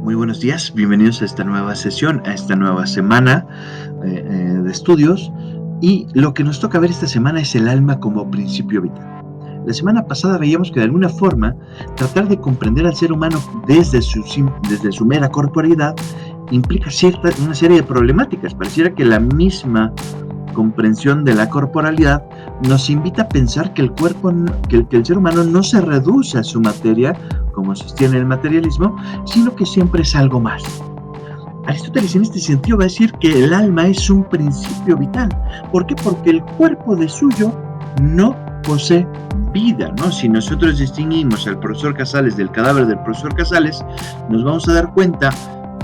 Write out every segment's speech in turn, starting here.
Muy buenos días, bienvenidos a esta nueva sesión, a esta nueva semana de estudios. Y lo que nos toca ver esta semana es el alma como principio vital. La semana pasada veíamos que de alguna forma tratar de comprender al ser humano desde su mera corporeidad implica una serie de problemáticas. Pareciera que la misma comprensión de la corporalidad nos invita a pensar que el cuerpo, que el ser humano no se reduce a su materia, como sostiene el materialismo, sino que siempre es algo más. Aristóteles en este sentido va a decir que el alma es un principio vital. ¿Por qué? Porque el cuerpo de suyo no posee vida, ¿no? Si nosotros distinguimos al profesor Casales del cadáver del profesor Casales, nos vamos a dar cuenta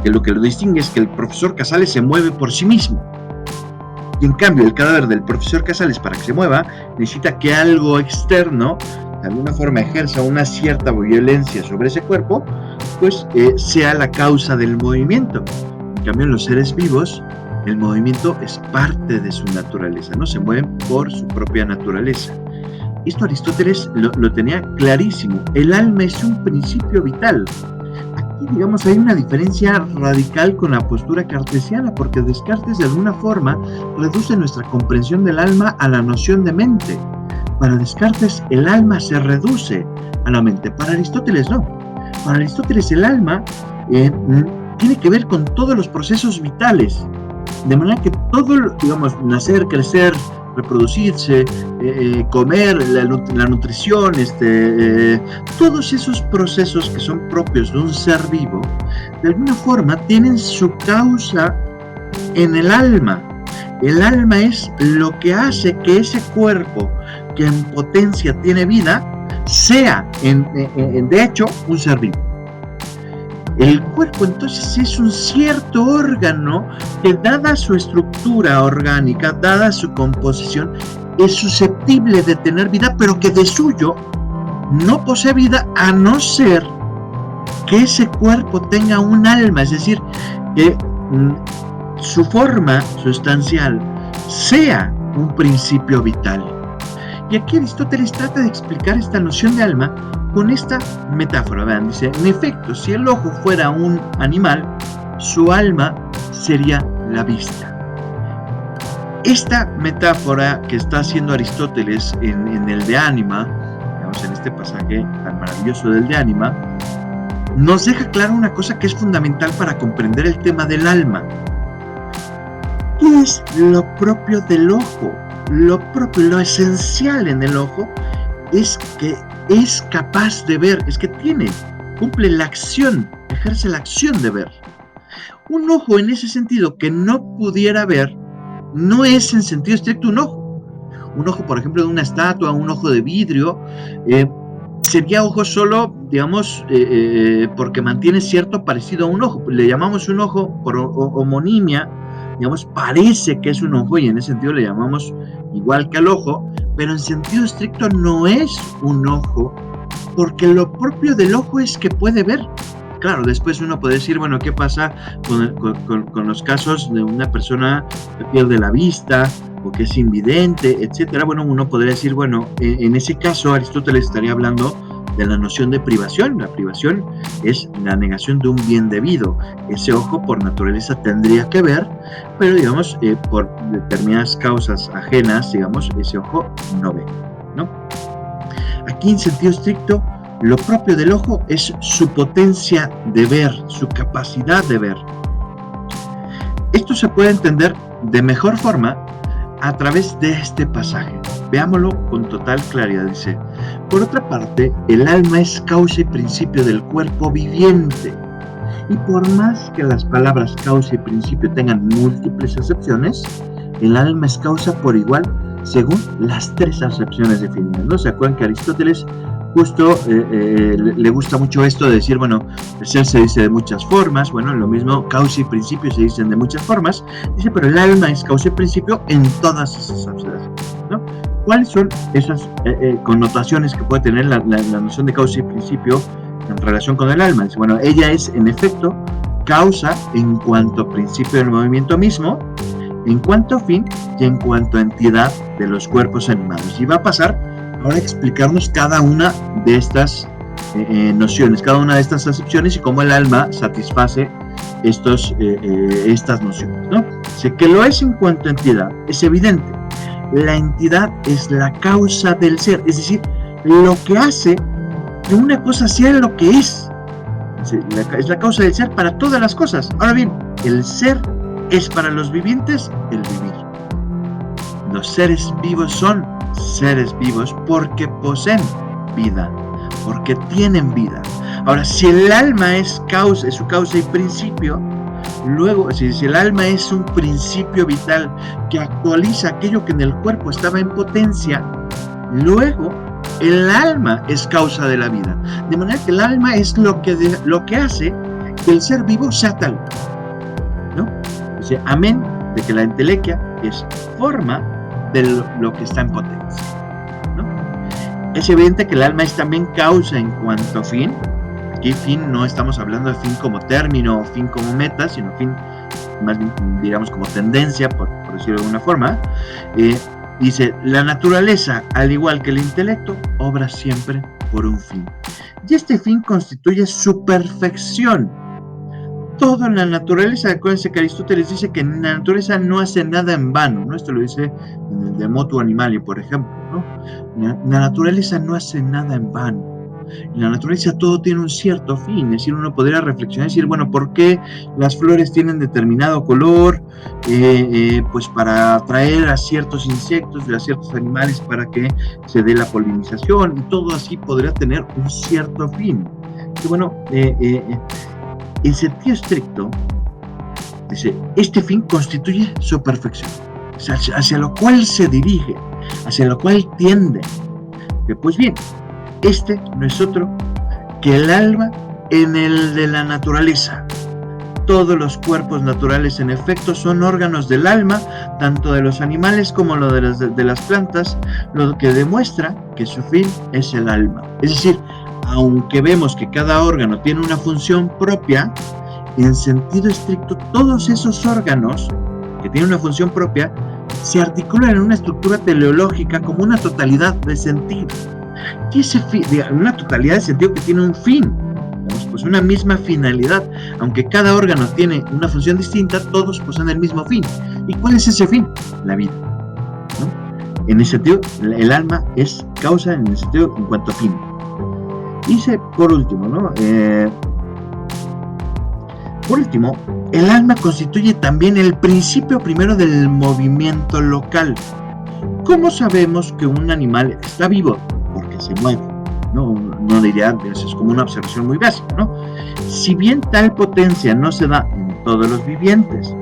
que lo que lo distingue es que el profesor Casales se mueve por sí mismo. Y en cambio, el cadáver del profesor Casales, para que se mueva, necesita que algo externo, de alguna forma, ejerza una cierta violencia sobre ese cuerpo, pues sea la causa del movimiento. En cambio, en los seres vivos, el movimiento es parte de su naturaleza, ¿no? Se mueven por su propia naturaleza. Esto Aristóteles lo tenía clarísimo. El alma es un principio vital. Aquí, digamos, hay una diferencia radical con la postura cartesiana, porque Descartes, de alguna forma, reduce nuestra comprensión del alma a la noción de mente. Para Descartes, el alma se reduce a la mente. Para Aristóteles, no. Para Aristóteles, el alma tiene que ver con todos los procesos vitales. De manera que todo, digamos, nacer, crecer, reproducirse, comer, la nutrición, todos esos procesos que son propios de un ser vivo, de alguna forma tienen su causa en el alma. El alma es lo que hace que ese cuerpo, que en potencia tiene vida, sea, de hecho, un ser vivo. El cuerpo entonces es un cierto órgano que, dada su estructura orgánica, dada su composición, es susceptible de tener vida, pero que de suyo no posee vida, a no ser que ese cuerpo tenga un alma, es decir, que su forma sustancial sea un principio vital. Y aquí Aristóteles trata de explicar esta noción de alma con esta metáfora. Vean, dice, en efecto, si el ojo fuera un animal, su alma sería la vista. Esta metáfora que está haciendo Aristóteles en el De Anima, digamos, en este pasaje tan maravilloso del De Anima, nos deja claro una cosa que es fundamental para comprender el tema del alma. ¿Qué es lo propio del ojo? Lo propio, lo esencial en el ojo es que es capaz de ver, es que cumple la acción, ejerce la acción de ver. Un ojo en ese sentido que no pudiera ver, no es en sentido estricto un ojo. Un ojo, por ejemplo, de una estatua, un ojo de vidrio, sería ojo solo, digamos, porque mantiene cierto parecido a un ojo. Le llamamos un ojo por homonimia, digamos, parece que es un ojo y en ese sentido le llamamos igual que al ojo, pero en sentido estricto no es un ojo, porque lo propio del ojo es que puede ver. Claro, después uno puede decir, bueno, ¿qué pasa con los casos de una persona que pierde la vista o que es invidente, etcétera? Bueno, uno podría decir, bueno, en ese caso Aristóteles estaría hablando de la noción de privación. La privación es la negación de un bien debido. Ese ojo por naturaleza tendría que ver, pero digamos, por determinadas causas ajenas, digamos, ese ojo no ve, ¿no? Aquí en sentido estricto, lo propio del ojo es su potencia de ver, su capacidad de ver. Esto se puede entender de mejor forma a través de este pasaje. Veámoslo con total claridad. Dice, por otra parte, el alma es causa y principio del cuerpo viviente. Y por más que las palabras causa y principio tengan múltiples acepciones, el alma es causa por igual según las tres acepciones definidas, ¿no? ¿Se acuerdan que Aristóteles justo le gusta mucho esto de decir, bueno, el ser se dice de muchas formas? Bueno, lo mismo, causa y principio se dicen de muchas formas. Dice, pero el alma es causa y principio en todas esas acepciones, ¿no? ¿Cuáles son esas connotaciones que puede tener la noción de causa y principio en relación con el alma? Dice, bueno, ella es, en efecto, causa en cuanto a principio del movimiento mismo, en cuanto a fin y en cuanto a entidad de los cuerpos animados. Y va a pasar ahora a explicarnos cada una de estas nociones, cada una de estas acepciones y cómo el alma satisface estas nociones, ¿no? Dice que lo es en cuanto a entidad, es evidente. La entidad es la causa del ser, es decir, lo que hace que una cosa sea lo que es. Es la causa del ser para todas las cosas. Ahora bien, el ser es para los vivientes el vivir. Los seres vivos son seres vivos porque poseen vida, porque tienen vida. Ahora, si el alma es su causa y principio, luego, si el alma es un principio vital que actualiza aquello que en el cuerpo estaba en potencia, luego el alma es causa de la vida. De manera que el alma es lo que hace que el ser vivo sea tal, ¿no? Dice, amén de que la entelequia es forma de lo que está en potencia, ¿no? Es evidente que el alma es también causa en cuanto a fin. Aquí fin no estamos hablando de fin como término o fin como meta, sino fin más bien, digamos, como tendencia, por decirlo de alguna forma. Dice, la naturaleza, al igual que el intelecto, obra siempre por un fin. Y este fin constituye su perfección. Todo en la naturaleza, acuérdense que Aristóteles dice que la naturaleza no hace nada en vano, ¿no? Esto lo dice en el De Motu Animali, por ejemplo, ¿no? La naturaleza no hace nada en vano. En la naturaleza todo tiene un cierto fin, es decir, uno podría reflexionar y decir, bueno, ¿por qué las flores tienen determinado color? Pues para atraer a ciertos insectos y a ciertos animales para que se dé la polinización, y todo así podría tener un cierto fin. Y bueno, en sentido estricto, dice, este fin constituye su perfección, o sea, hacia lo cual se dirige, hacia lo cual tiende. Pues bien, este no es otro que el alma en el de la naturaleza. Todos los cuerpos naturales, en efecto, son órganos del alma, tanto de los animales como de las plantas, lo que demuestra que su fin es el alma. Es decir, aunque vemos que cada órgano tiene una función propia, en sentido estricto, todos esos órganos que tienen una función propia se articulan en una estructura teleológica como una totalidad de sentido. Y una totalidad de sentido que tiene un fin, pues una misma finalidad. Aunque cada órgano tiene una función distinta, todos poseen el mismo fin. ¿Y cuál es ese fin? La vida, ¿no? En ese sentido, el alma es causa en el sentido en cuanto a fin. Dice, por último, ¿no? Por último, el alma constituye también el principio primero del movimiento local. ¿Cómo sabemos que un animal está vivo? Porque se mueve, ¿no? No diría, eso es como una observación muy básica, ¿no? Si bien tal potencia no se da en todos los vivientes,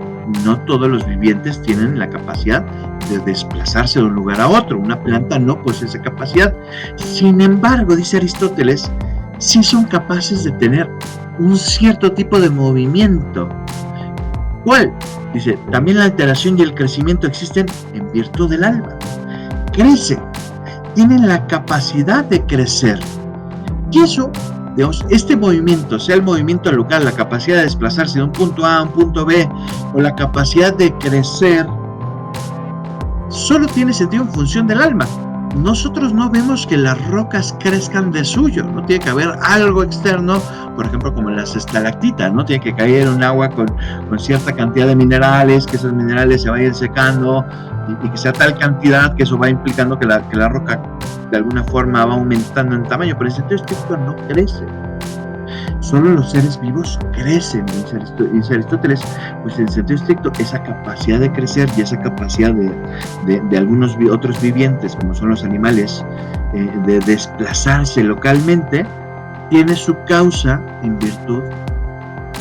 no todos los vivientes tienen la capacidad de desplazarse de un lugar a otro. Una planta no posee esa capacidad. Sin embargo, dice Aristóteles, sí son capaces de tener un cierto tipo de movimiento. ¿Cuál? Dice, también la alteración y el crecimiento existen en virtud del alma. Crecen, tienen la capacidad de crecer. Y eso, digamos, este movimiento, sea el movimiento local, la capacidad de desplazarse de un punto A a un punto B, o la capacidad de crecer, solo tiene sentido en función del alma. Nosotros no vemos que las rocas crezcan de suyo, no tiene que haber algo externo, por ejemplo, como las estalactitas, ¿no? Tiene que caer un agua con cierta cantidad de minerales, que esos minerales se vayan secando, y que sea tal cantidad que eso va implicando que la roca de alguna forma va aumentando en tamaño, pero en sentido estricto no crece. Solo los seres vivos crecen, dice Aristóteles, pues en sentido estricto esa capacidad de crecer y esa capacidad de algunos otros vivientes, como son los animales, de desplazarse localmente, tiene su causa en virtud.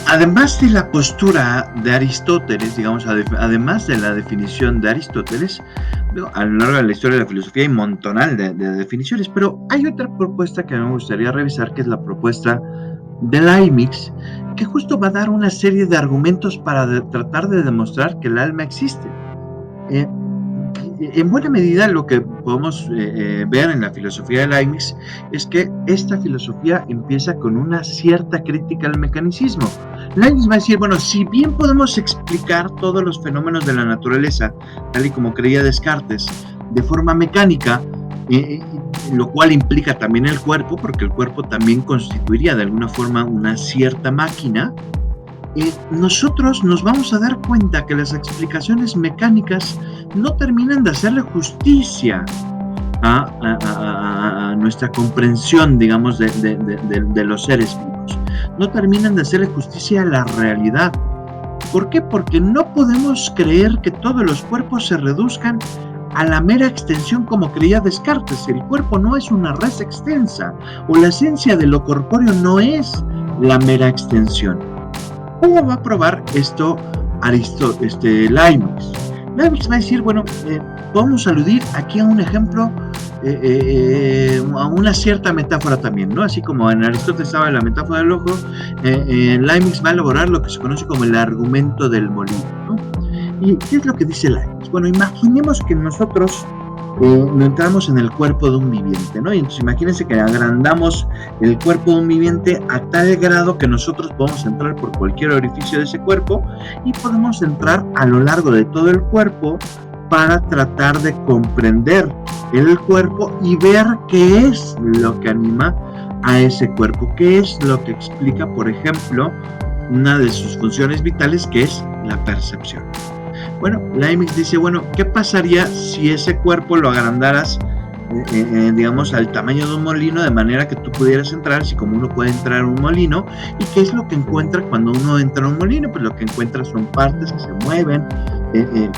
Además de la postura de Aristóteles, digamos, además de la definición de Aristóteles, a lo largo de la historia de la filosofía hay un montonal de definiciones, pero hay otra propuesta que me gustaría revisar, que es la propuesta de Leibniz, que justo va a dar una serie de argumentos para tratar de demostrar que el alma existe. en buena medida lo que podemos ver en la filosofía de Leibniz es que esta filosofía empieza con una cierta crítica al mecanicismo. Leibniz va a decir, bueno, si bien podemos explicar todos los fenómenos de la naturaleza, tal y como creía Descartes, de forma mecánica, lo cual implica también el cuerpo, porque el cuerpo también constituiría de alguna forma una cierta máquina, nosotros nos vamos a dar cuenta que las explicaciones mecánicas no terminan de hacerle justicia a nuestra comprensión, digamos, de los seres vivos. No terminan de hacerle justicia a la realidad. ¿Por qué? Porque no podemos creer que todos los cuerpos se reduzcan a la mera extensión como creía Descartes. El cuerpo no es una res extensa, o la esencia de lo corpóreo no es la mera extensión. ¿Cómo va a probar esto Leibniz? Leibniz va a decir, bueno, vamos a aludir aquí a un ejemplo, a una cierta metáfora también, ¿no? Así como en Aristóteles estaba la metáfora del ojo, Leibniz va a elaborar lo que se conoce como el argumento del molino, ¿no? ¿Y qué es lo que dice Leibniz? Bueno, imaginemos que nosotros no entramos en el cuerpo de un viviente, ¿no? Y entonces imagínense que agrandamos el cuerpo de un viviente a tal grado que nosotros podemos entrar por cualquier orificio de ese cuerpo y podemos entrar a lo largo de todo el cuerpo para tratar de comprender el cuerpo y ver qué es lo que anima a ese cuerpo, qué es lo que explica, por ejemplo, una de sus funciones vitales, que es la percepción. Bueno, Leibniz dice, bueno, ¿qué pasaría si ese cuerpo lo agrandaras, digamos, al tamaño de un molino, de manera que tú pudieras entrar, si como uno puede entrar a un molino? ¿Y qué es lo que encuentra cuando uno entra a un molino? Pues lo que encuentra son partes que se mueven,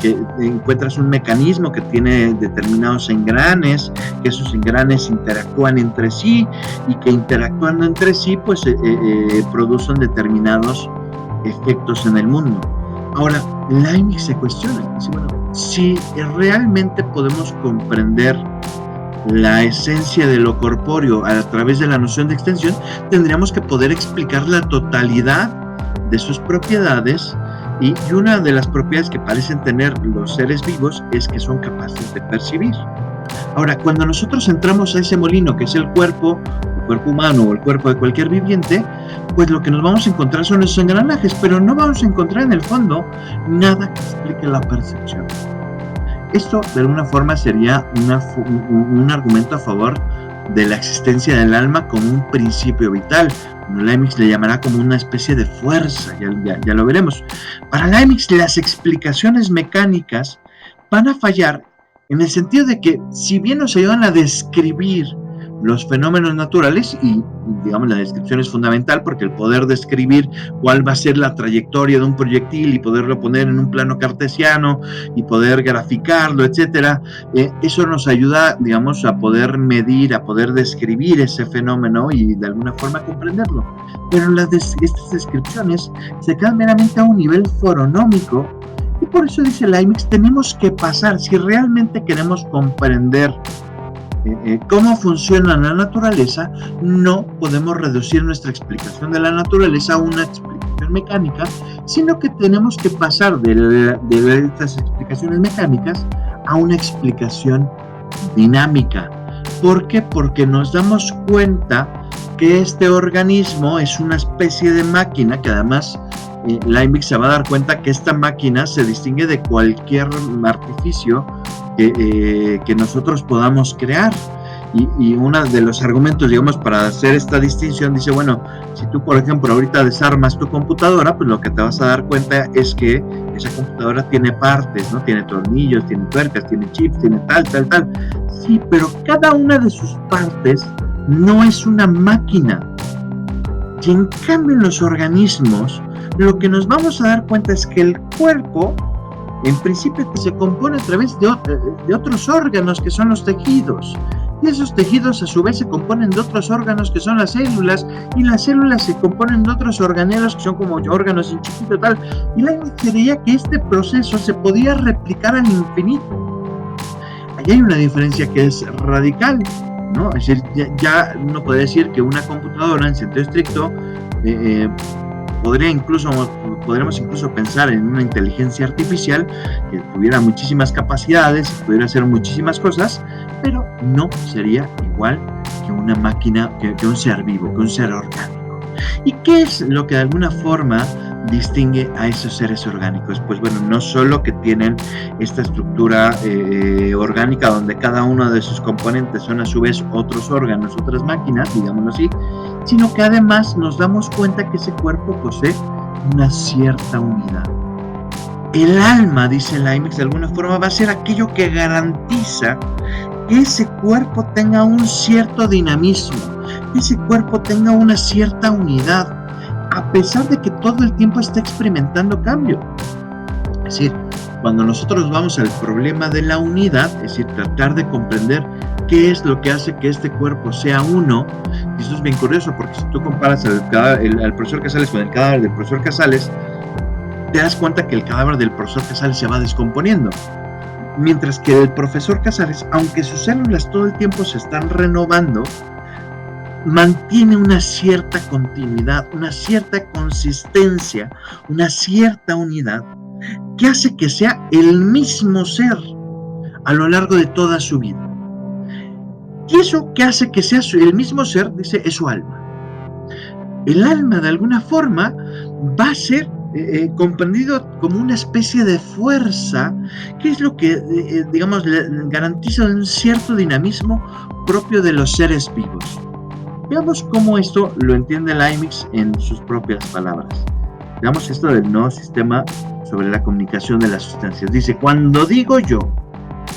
que encuentras un mecanismo que tiene determinados engranes, que esos engranes interactúan entre sí, y que interactuando entre sí, pues producen determinados efectos en el mundo. Ahora, Leibniz se cuestiona, dice, bueno, si realmente podemos comprender la esencia de lo corpóreo a través de la noción de extensión, tendríamos que poder explicar la totalidad de sus propiedades, y una de las propiedades que parecen tener los seres vivos es que son capaces de percibir. Ahora, cuando nosotros entramos a ese molino, que es el cuerpo humano o el cuerpo de cualquier viviente, pues lo que nos vamos a encontrar son esos engranajes, pero no vamos a encontrar en el fondo nada que explique la percepción. Esto de alguna forma sería un argumento a favor de la existencia del alma como un principio vital. Leibniz le llamará como una especie de fuerza, ya lo veremos. Para Leibniz, las explicaciones mecánicas van a fallar en el sentido de que, si bien nos ayudan a describir los fenómenos naturales, y digamos la descripción es fundamental porque el poder describir cuál va a ser la trayectoria de un proyectil y poderlo poner en un plano cartesiano y poder graficarlo, etcétera, eso nos ayuda, digamos, a poder medir, a poder describir ese fenómeno y de alguna forma comprenderlo. Pero estas descripciones se quedan meramente a un nivel foronómico, y por eso dice Leibniz, tenemos que pasar, si realmente queremos comprender cómo funciona la naturaleza, no podemos reducir nuestra explicación de la naturaleza a una explicación mecánica, sino que tenemos que pasar de estas explicaciones mecánicas a una explicación dinámica. ¿Por qué? Porque nos damos cuenta que este organismo es una especie de máquina, que además Leibniz se va a dar cuenta que esta máquina se distingue de cualquier artificio que nosotros podamos crear. Y uno de los argumentos, digamos, para hacer esta distinción, dice, bueno, si tú, por ejemplo, ahorita desarmas tu computadora, pues lo que te vas a dar cuenta es que esa computadora tiene partes, ¿no? Tiene tornillos, tiene tuercas, tiene chips, tiene tal. Sí, pero cada una de sus partes no es una máquina. Y en cambio, en los organismos, lo que nos vamos a dar cuenta es que el cuerpo, en principio, se compone a través de otros órganos, que son los tejidos. Y esos tejidos a su vez se componen de otros órganos, que son las células, y las células se componen de otros organelos, que son como órganos en chiquito, tal. Y Leibniz creía que este proceso se podía replicar al infinito. Allí hay una diferencia que es radical, ¿no? Es decir, ya uno puede decir que una computadora, en sentido estricto, podría incluso podremos incluso pensar en una inteligencia artificial que tuviera muchísimas capacidades y pudiera hacer muchísimas cosas, pero no sería igual que una máquina, que un ser vivo, que un ser orgánico. ¿Y qué es lo que de alguna forma distingue a esos seres orgánicos? Pues bueno, no solo que tienen esta estructura orgánica donde cada uno de sus componentes son a su vez otros órganos, otras máquinas, digámoslo así, sino que además nos damos cuenta que ese cuerpo posee una cierta unidad. El alma, dice Leibniz, de alguna forma va a ser aquello que garantiza que ese cuerpo tenga un cierto dinamismo, que ese cuerpo tenga una cierta unidad, a pesar de que todo el tiempo está experimentando cambio. Es decir, cuando nosotros vamos al problema de la unidad, es decir, tratar de comprender qué es lo que hace que este cuerpo sea uno, y eso es bien curioso, porque si tú comparas al profesor Casales con el cadáver del profesor Casales, te das cuenta que el cadáver del profesor Casales se va descomponiendo. Mientras que el profesor Casales, aunque sus células todo el tiempo se están renovando, mantiene una cierta continuidad, una cierta consistencia, una cierta unidad, que hace que sea el mismo ser a lo largo de toda su vida. Y eso que hace que sea el mismo ser, dice, es su alma. El alma, de alguna forma, va a ser comprendido como una especie de fuerza, que es lo que, digamos, garantiza un cierto dinamismo propio de los seres vivos. Veamos cómo esto lo entiende Leibniz en sus propias palabras. Veamos esto del nuevo sistema sobre la comunicación de las sustancias. Dice, cuando digo yo,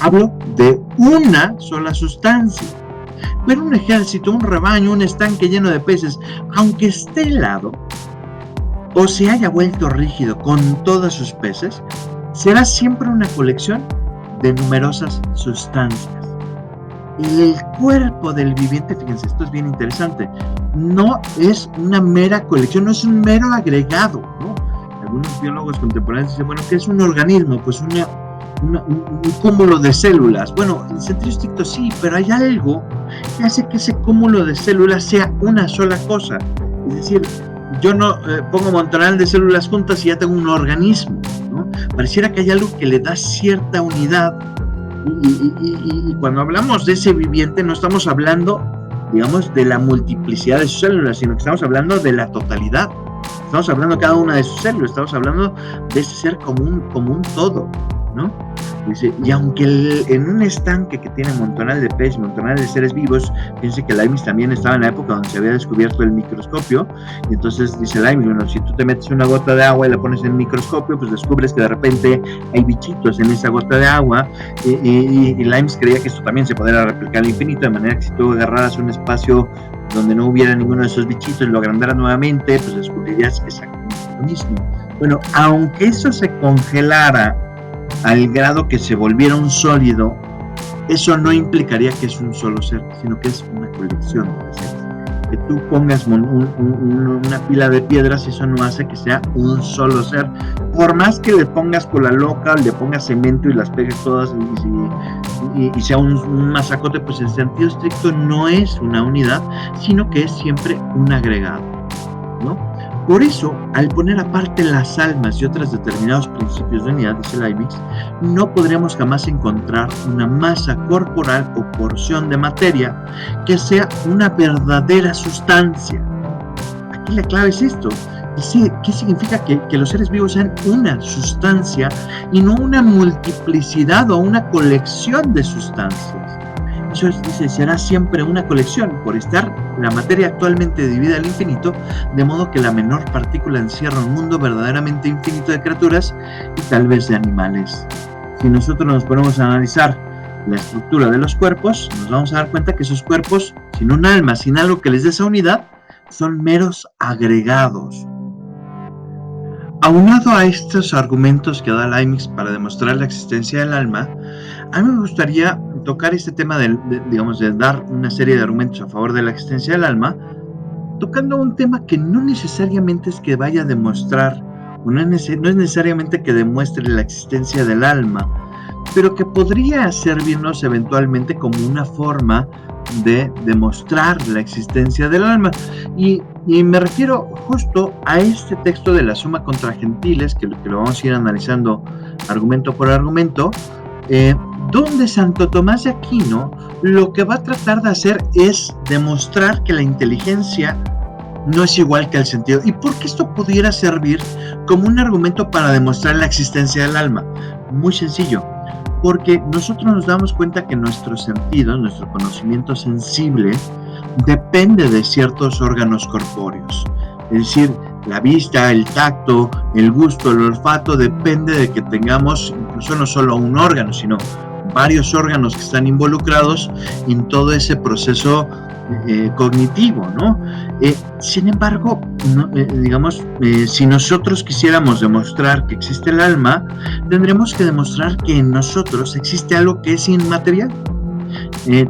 hablo de una sola sustancia. Pero un ejército, un rebaño, un estanque lleno de peces, aunque esté helado o se haya vuelto rígido con todos sus peces, será siempre una colección de numerosas sustancias. El cuerpo del viviente, fíjense, esto es bien interesante, no es una mera colección, no es un mero agregado, ¿no? Algunos biólogos contemporáneos dicen, bueno, ¿qué es un organismo? Pues un cúmulo de células. Bueno, en sentido estricto sí, pero hay algo que hace que ese cúmulo de células sea una sola cosa. Es decir, yo no pongo un montonal de células juntas y ya tengo un organismo, ¿no? Pareciera que hay algo que le da cierta unidad. Y cuando hablamos de ese viviente no estamos hablando, digamos, de la multiplicidad de sus células, sino que estamos hablando de la totalidad. Estamos hablando de cada una de sus células, estamos hablando de ese ser como un todo, ¿no? Dice, y aunque en un estanque que tiene montonal de peces, montonal de seres vivos, fíjense que Leibniz también estaba en la época donde se había descubierto el microscopio, y entonces dice Leibniz, bueno, si tú te metes una gota de agua y la pones en el microscopio, pues descubres que de repente hay bichitos en esa gota de agua, y Leibniz creía que esto también se podía replicar al infinito, de manera que si tú agarraras un espacio donde no hubiera ninguno de esos bichitos y lo agrandaras nuevamente, pues descubrirías exactamente lo mismo. Bueno, aunque eso se congelara al grado que se volviera un sólido, eso no implicaría que es un solo ser, sino que es una colección de seres. Que tú pongas una pila de piedras, eso no hace que sea un solo ser. Por más que le pongas cola loca, le pongas cemento y las pegues todas y sea un masacote, pues en sentido estricto no es una unidad, sino que es siempre un agregado, ¿no? Por eso, al poner aparte las almas y otros determinados principios de unidad, dice Leibniz, no podremos jamás encontrar una masa corporal o porción de materia que sea una verdadera sustancia. Aquí la clave es esto. ¿Qué significa que los seres vivos sean una sustancia y no una multiplicidad o una colección de sustancias? Eso dice, será siempre una colección, por estar la materia actualmente dividida al infinito, de modo que la menor partícula encierra un mundo verdaderamente infinito de criaturas y tal vez de animales. Si nosotros nos ponemos a analizar la estructura de los cuerpos, nos vamos a dar cuenta que esos cuerpos, sin un alma, sin algo que les dé esa unidad, son meros agregados. Aunado a estos argumentos que da Leibniz para demostrar la existencia del alma, a mí me gustaría tocar este tema de dar una serie de argumentos a favor de la existencia del alma, tocando un tema que no necesariamente es que vaya a demostrar, o no es necesariamente que demuestre la existencia del alma, pero que podría servirnos eventualmente como una forma de demostrar la existencia del alma. Y me refiero justo a este texto de la Suma contra Gentiles, que lo vamos a ir analizando argumento por argumento, donde Santo Tomás de Aquino lo que va a tratar de hacer es demostrar que la inteligencia no es igual que el sentido. ¿Y por qué esto pudiera servir como un argumento para demostrar la existencia del alma? Muy sencillo, porque nosotros nos damos cuenta que nuestro sentido, nuestro conocimiento sensible, depende de ciertos órganos corpóreos. Es decir, la vista, el tacto, el gusto, el olfato, depende de que tengamos incluso no solo un órgano, sino varios órganos que están involucrados en todo ese proceso cognitivo, ¿no? Sin embargo, si nosotros quisiéramos demostrar que existe el alma, tendremos que demostrar que en nosotros existe algo que es inmaterial.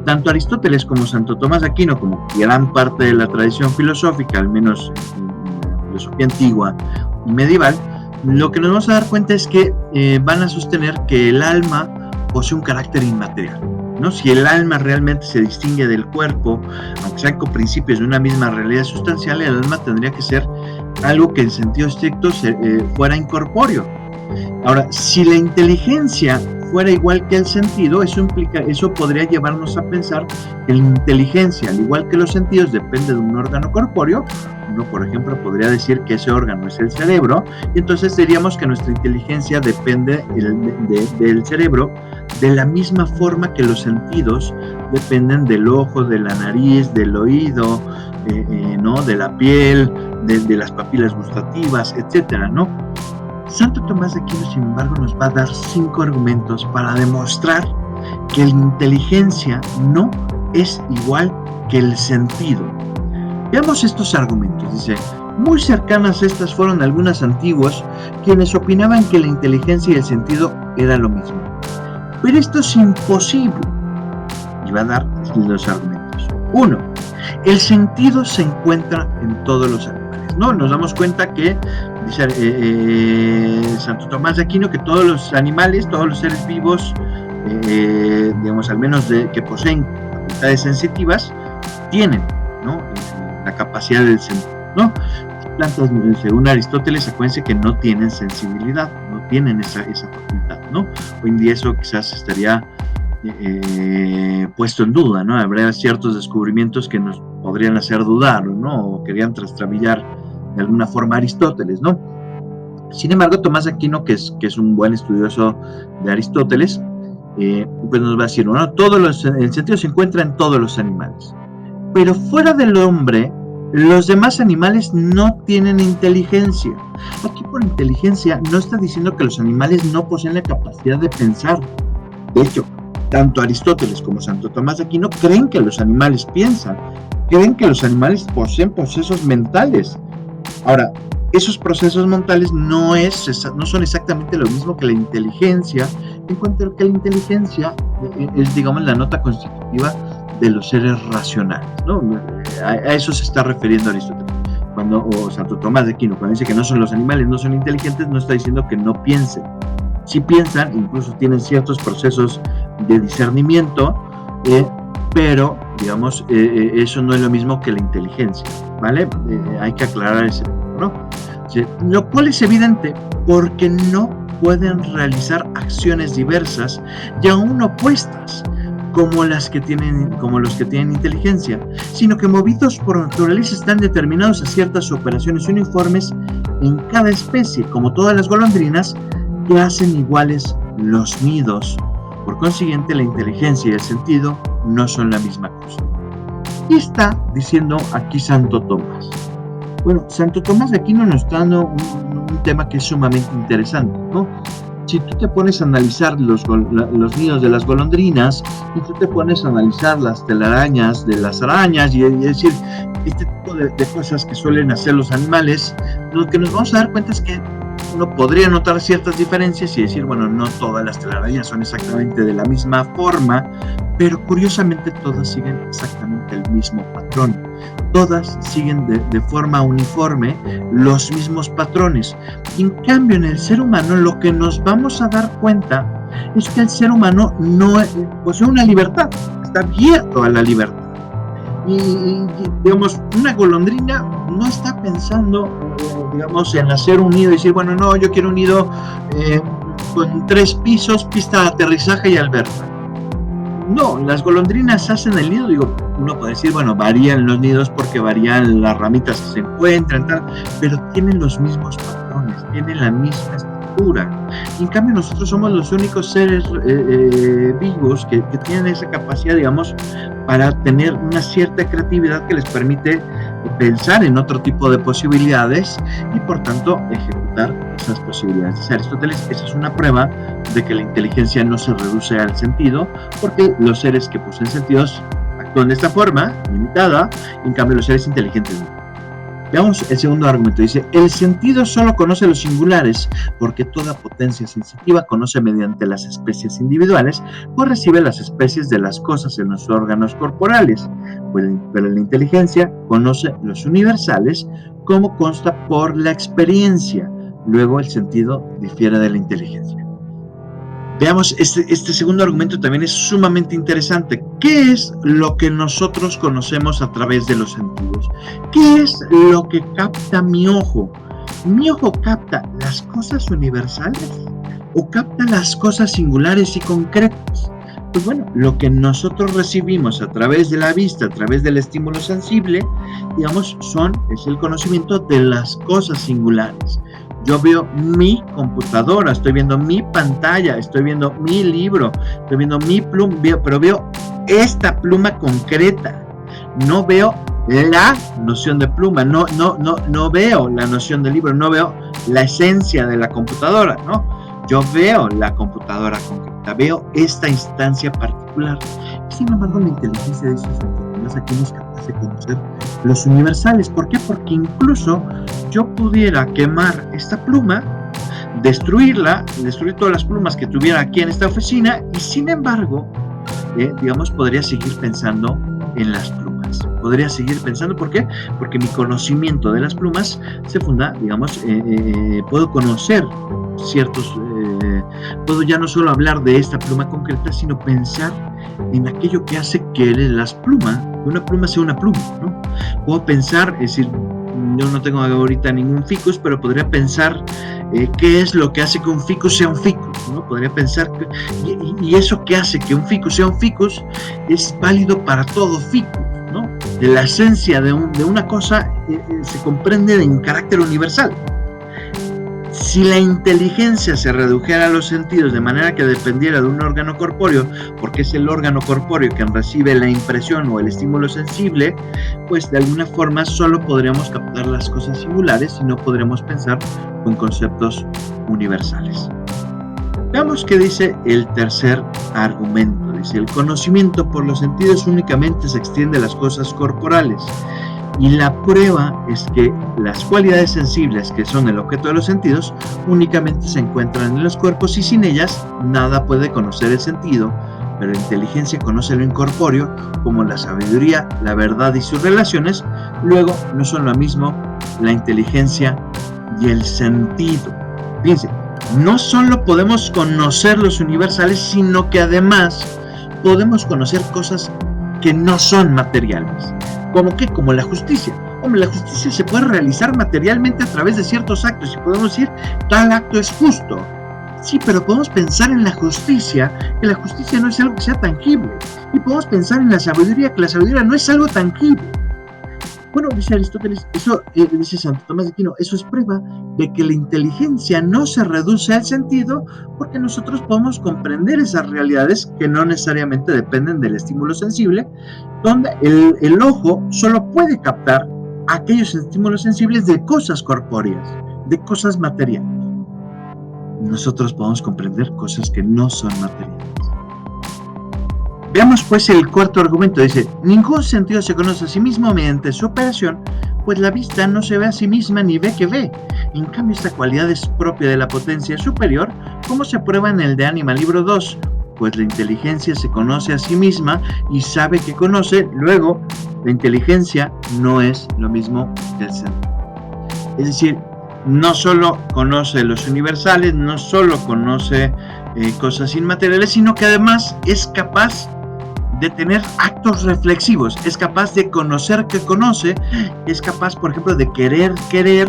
Tanto Aristóteles como Santo Tomás de Aquino, como gran parte de la tradición filosófica, al menos en la filosofía antigua y medieval, lo que nos vamos a dar cuenta es que van a sostener que el alma posee un carácter inmaterial, ¿no? Si el alma realmente se distingue del cuerpo, aunque sean coprincipios de una misma realidad sustancial, el alma tendría que ser algo que en sentido estricto fuera incorpóreo. Ahora, si la inteligencia fuera igual que el sentido, eso podría llevarnos a pensar que la inteligencia, al igual que los sentidos, depende de un órgano corpóreo. Uno, por ejemplo, podría decir que ese órgano es el cerebro, y entonces diríamos que nuestra inteligencia depende del cerebro, de la misma forma que los sentidos dependen del ojo, de la nariz, del oído, ¿no? De la piel, de las papilas gustativas, etcétera, ¿no? Santo Tomás de Aquino, sin embargo, nos va a dar 5 argumentos para demostrar que la inteligencia no es igual que el sentido. Veamos estos argumentos. Dice: muy cercanas a estas fueron algunas antiguos quienes opinaban que la inteligencia y el sentido era lo mismo. Pero esto es imposible. Y va a dar los argumentos. 1. El sentido se encuentra en todos los animales, ¿no? Nos damos cuenta que dice Santo Tomás de Aquino que todos los animales, todos los seres vivos, digamos, al menos que poseen facultades sensitivas, tienen, ¿no? La capacidad del sentido, ¿no? Las plantas, según Aristóteles, acuérdense que no tienen sensibilidad, no tienen esa facultad, ¿no? Hoy en día eso quizás estaría puesto en duda, ¿no? Habría ciertos descubrimientos que nos podrían hacer dudar, ¿no? O querían trastrabillar de alguna forma a Aristóteles, ¿no? Sin embargo, Tomás de Aquino, que es un buen estudioso de Aristóteles, pues nos va a decir, ¿no? El sentido se encuentra en todos los animales. Pero fuera del hombre, los demás animales no tienen inteligencia. Aquí por inteligencia no está diciendo que los animales no poseen la capacidad de pensar. De hecho, tanto Aristóteles como Santo Tomás de Aquino creen que los animales piensan, creen que los animales poseen procesos mentales. Ahora, esos procesos mentales no son exactamente lo mismo que la inteligencia, en cuanto a que la inteligencia es, digamos, la nota constitutiva de los seres racionales, ¿no? A eso se está refiriendo Aristóteles. O Santo Tomás de Aquino, cuando dice que los animales no son inteligentes, no está diciendo que no piensen. Sí piensan, incluso tienen ciertos procesos de discernimiento, pero, digamos, eso no es lo mismo que la inteligencia, ¿vale? Hay que aclarar ese punto, ¿no? Lo cual es evidente porque no pueden realizar acciones diversas y aún opuestas como los que tienen inteligencia, sino que movidos por naturaleza están determinados a ciertas operaciones uniformes en cada especie, como todas las golondrinas, que hacen iguales los nidos. Por consiguiente, la inteligencia y el sentido no son la misma cosa. Y está diciendo aquí Santo Tomás. Bueno, Santo Tomás de Aquino nos está dando un tema que es sumamente interesante, ¿no? Si tú te pones a analizar los nidos de las golondrinas, y tú te pones a analizar las telarañas de las arañas, y es decir, este tipo de cosas que suelen hacer los animales, lo que nos vamos a dar cuenta es que uno podría notar ciertas diferencias y decir, bueno, no todas las telarañas son exactamente de la misma forma, pero curiosamente todas siguen exactamente el mismo patrón. Todas siguen de forma uniforme los mismos patrones. Y en cambio, en el ser humano, lo que nos vamos a dar cuenta es que el ser humano no posee una libertad, está abierto a la libertad. digamos, una golondrina no está pensando, digamos, en hacer un nido y decir, bueno, no, yo quiero un nido con 3 pisos, pista de aterrizaje y alberca. No, las golondrinas hacen el nido, digo, uno puede decir, bueno, varían los nidos porque varían las ramitas que se encuentran, tal, pero tienen los mismos patrones, tienen la misma estructura. Y en cambio nosotros somos los únicos seres vivos que tienen esa capacidad, digamos, para tener una cierta creatividad que les permite pensar en otro tipo de posibilidades y por tanto ejecutar esas posibilidades. Dice Aristóteles, esa es una prueba de que la inteligencia no se reduce al sentido, porque los seres que poseen sentidos actúan de esta forma, limitada, y en cambio los seres inteligentes no. Veamos el segundo argumento. Dice, el sentido solo conoce los singulares, porque toda potencia sensitiva conoce mediante las especies individuales, pues recibe las especies de las cosas en los órganos corporales. Pero la inteligencia conoce los universales, como consta por la experiencia. Luego el sentido difiere de la inteligencia. Veamos, este segundo argumento también es sumamente interesante. ¿Qué es lo que nosotros conocemos a través de los sentidos? ¿Qué es lo que capta mi ojo? ¿Mi ojo capta las cosas universales o capta las cosas singulares y concretas? Pues bueno, lo que nosotros recibimos a través de la vista, a través del estímulo sensible, digamos, es el conocimiento de las cosas singulares. Yo veo mi computadora, estoy viendo mi pantalla, estoy viendo mi libro, estoy viendo mi pluma, pero veo esta pluma concreta. No veo la noción de pluma, no veo la noción del libro, no veo la esencia de la computadora, ¿no? Yo veo la computadora concreta, veo esta instancia particular. Sin embargo, la inteligencia de esos sentidos aquí no es capaz de conocer los universales. ¿Por qué? Porque incluso yo pudiera quemar esta pluma, destruirla, destruir todas las plumas que tuviera aquí en esta oficina y sin embargo, digamos, podría seguir pensando en las plumas. Podría seguir pensando, ¿por qué? Porque mi conocimiento de las plumas se funda, digamos, puedo conocer ciertos, puedo ya no solo hablar de esta pluma concreta, sino pensar en aquello que hace que las plumas, una pluma sea una pluma, ¿no? Puedo pensar, es decir, yo no tengo ahorita ningún ficus, pero podría pensar qué es lo que hace que un ficus sea un ficus, ¿no? Podría pensar que, y eso que hace que un ficus sea un ficus es válido para todo ficus, ¿no? De la esencia de una cosa se comprende en carácter universal. Si la inteligencia se redujera a los sentidos de manera que dependiera de un órgano corpóreo, porque es el órgano corpóreo quien recibe la impresión o el estímulo sensible, pues de alguna forma solo podríamos captar las cosas singulares y no podremos pensar con conceptos universales. Veamos qué dice el tercer argumento. Dice, el conocimiento por los sentidos únicamente se extiende a las cosas corporales. Y la prueba es que las cualidades sensibles, que son el objeto de los sentidos, únicamente se encuentran en los cuerpos y sin ellas nada puede conocer el sentido, pero la inteligencia conoce lo incorpóreo, como la sabiduría, la verdad y sus relaciones. Luego no son lo mismo la inteligencia y el sentido. Fíjense, no solo podemos conocer los universales, sino que además podemos conocer cosas que no son materiales. ¿Cómo qué? Como la justicia. Hombre, la justicia se puede realizar materialmente a través de ciertos actos y podemos decir, tal acto es justo. Sí, pero podemos pensar en la justicia, que la justicia no es algo que sea tangible. Y podemos pensar en la sabiduría, que la sabiduría no es algo tangible. Bueno, dice Aristóteles, eso, dice Santo Tomás de Aquino, eso es prueba de que la inteligencia no se reduce al sentido, porque nosotros podemos comprender esas realidades que no necesariamente dependen del estímulo sensible, donde el ojo solo puede captar aquellos estímulos sensibles de cosas corpóreas, de cosas materiales. Nosotros podemos comprender cosas que no son materiales. Veamos pues el cuarto argumento. Dice, ningún sentido se conoce a sí mismo mediante su operación, pues la vista no se ve a sí misma ni ve que ve. En cambio, esta cualidad es propia de la potencia superior, como se prueba en el de Ánima, libro 2, pues la inteligencia se conoce a sí misma y sabe que conoce. Luego, la inteligencia no es lo mismo que el sentido. Es decir, no solo conoce los universales, no solo conoce cosas inmateriales, sino que además es capaz de tener actos reflexivos, es capaz de conocer que conoce, es capaz, por ejemplo, de querer querer,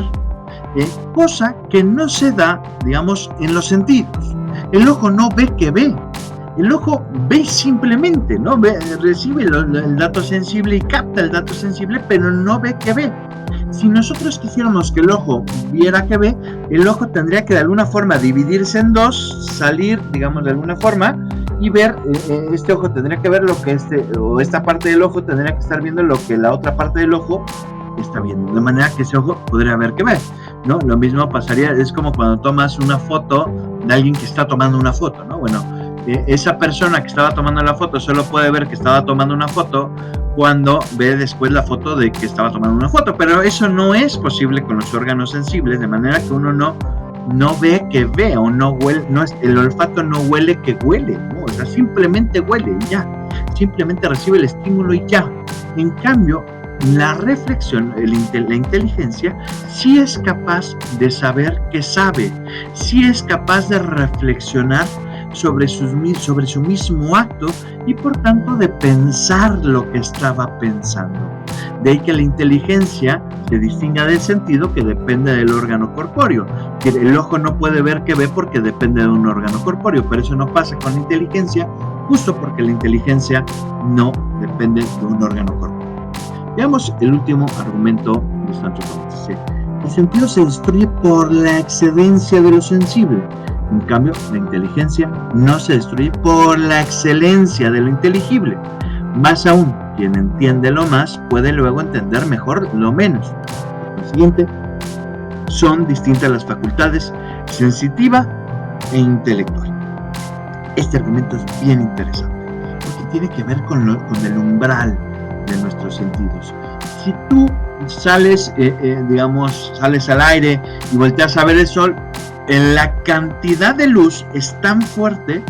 cosa que no se da, digamos, en los sentidos. El ojo no ve que ve, el ojo ve simplemente, ¿no? Recibe el dato sensible y capta el dato sensible, pero no ve que ve. Si nosotros quisiéramos que el ojo viera que ve, el ojo tendría que de alguna forma dividirse en dos, salir, digamos, de alguna forma, y ver, este ojo tendría que ver lo que o esta parte del ojo tendría que estar viendo lo que la otra parte del ojo está viendo, de manera que ese ojo podría ver que ve, ¿no? Lo mismo pasaría, es como cuando tomas una foto de alguien que está tomando una foto, ¿no? Bueno, esa persona que estaba tomando la foto solo puede ver que estaba tomando una foto cuando ve después la foto de que estaba tomando una foto, pero eso no es posible con los órganos sensibles, de manera que uno no ve que ve, o no huele, el olfato no huele que huele, ¿no? O sea, simplemente huele y ya, simplemente recibe el estímulo y ya. En cambio, la reflexión, la inteligencia, sí es capaz de saber que sabe, sí es capaz de reflexionar sobre su mismo acto y por tanto de pensar lo que estaba pensando. De ahí que la inteligencia se distinga del sentido, que depende del órgano corpóreo. Que el ojo no puede ver que ve porque depende de un órgano corpóreo, pero eso no pasa con la inteligencia, justo porque la inteligencia no depende de un órgano corpóreo. Veamos el último argumento de Santo Tomás. El sentido se destruye por la excedencia de lo sensible. En cambio, la inteligencia no se destruye por la excelencia de lo inteligible. Más aún, quien entiende lo más puede luego entender mejor lo menos. Por consiguiente, son distintas las facultades sensitiva e intelectual. Este argumento es bien interesante porque tiene que ver con el umbral de nuestros sentidos. Si tú sales, sales al aire y volteas a ver el sol, la cantidad de luz es tan fuerte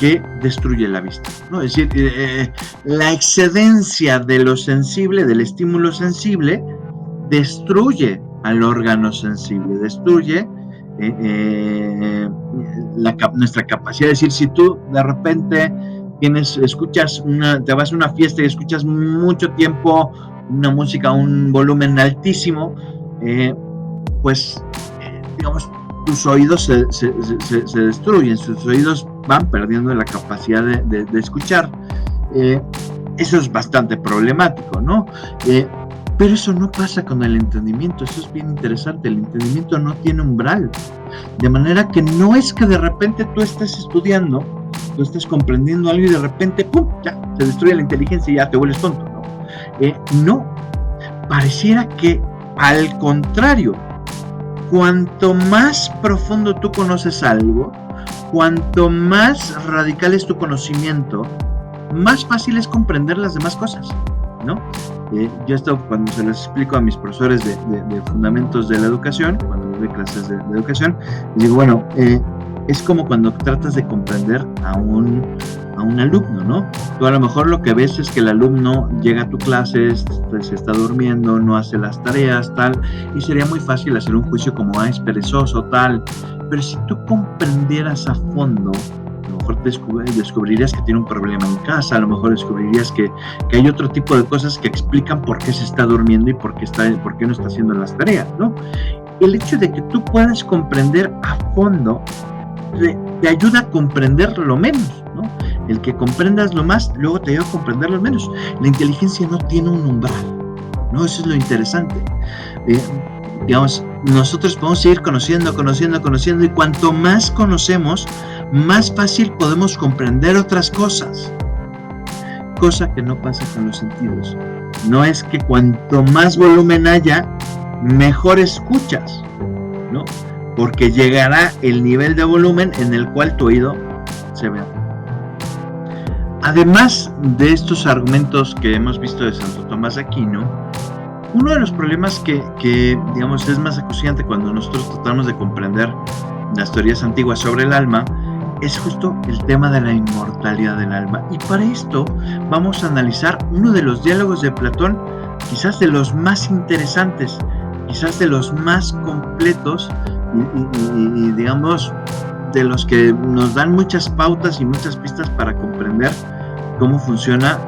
que destruye la vista, ¿no? Es decir, la excedencia de lo sensible, del estímulo sensible, destruye al órgano sensible, destruye nuestra capacidad. Es decir, si tú de repente te vas a una fiesta y escuchas mucho tiempo una música a un volumen altísimo, digamos, tus oídos se destruyen, sus oídos van perdiendo la capacidad de escuchar. Eso es bastante problemático, ¿no? Pero eso no pasa con el entendimiento, eso es bien interesante. El entendimiento no tiene umbral, de manera que no es que de repente tú estés estudiando, tú estés comprendiendo algo y de repente, ¡pum!, ya, se destruye la inteligencia y ya te vuelves tonto, ¿no? No, pareciera que al contrario, cuanto más profundo tú conoces algo, cuanto más radical es tu conocimiento, más fácil es comprender las demás cosas, ¿no? Yo esto cuando se los explico a mis profesores de fundamentos de la educación, cuando les doy clases de educación, les digo, bueno, es como cuando tratas de comprender a un alumno, ¿no? Tú a lo mejor lo que ves es que el alumno llega a tu clase, se está durmiendo, no hace las tareas, tal, y sería muy fácil hacer un juicio como, es perezoso, tal, pero si tú comprendieras a fondo, a lo mejor descubrirías que tiene un problema en casa, a lo mejor descubrirías que hay otro tipo de cosas que explican por qué se está durmiendo y por qué no está haciendo las tareas, ¿no? El hecho de que tú puedas comprender a fondo te ayuda a comprender lo menos, ¿no? El que comprendas lo más, luego te ayuda a comprender lo menos. La inteligencia no tiene un umbral, ¿no? Eso es lo interesante. Digamos, nosotros podemos seguir conociendo, y cuanto más conocemos, más fácil podemos comprender otras cosas. Cosa que no pasa con los sentidos. No es que cuanto más volumen haya, mejor escuchas, ¿no? Porque llegará el nivel de volumen en el cual tu oído se vea. Además de estos argumentos que hemos visto de Santo Tomás de Aquino, uno de los problemas que digamos es más acuciante cuando nosotros tratamos de comprender las teorías antiguas sobre el alma es justo el tema de la inmortalidad del alma. Y para esto vamos a analizar uno de los diálogos de Platón, quizás de los más interesantes, quizás de los más completos y digamos de los que nos dan muchas pautas y muchas pistas para comprender cómo funciona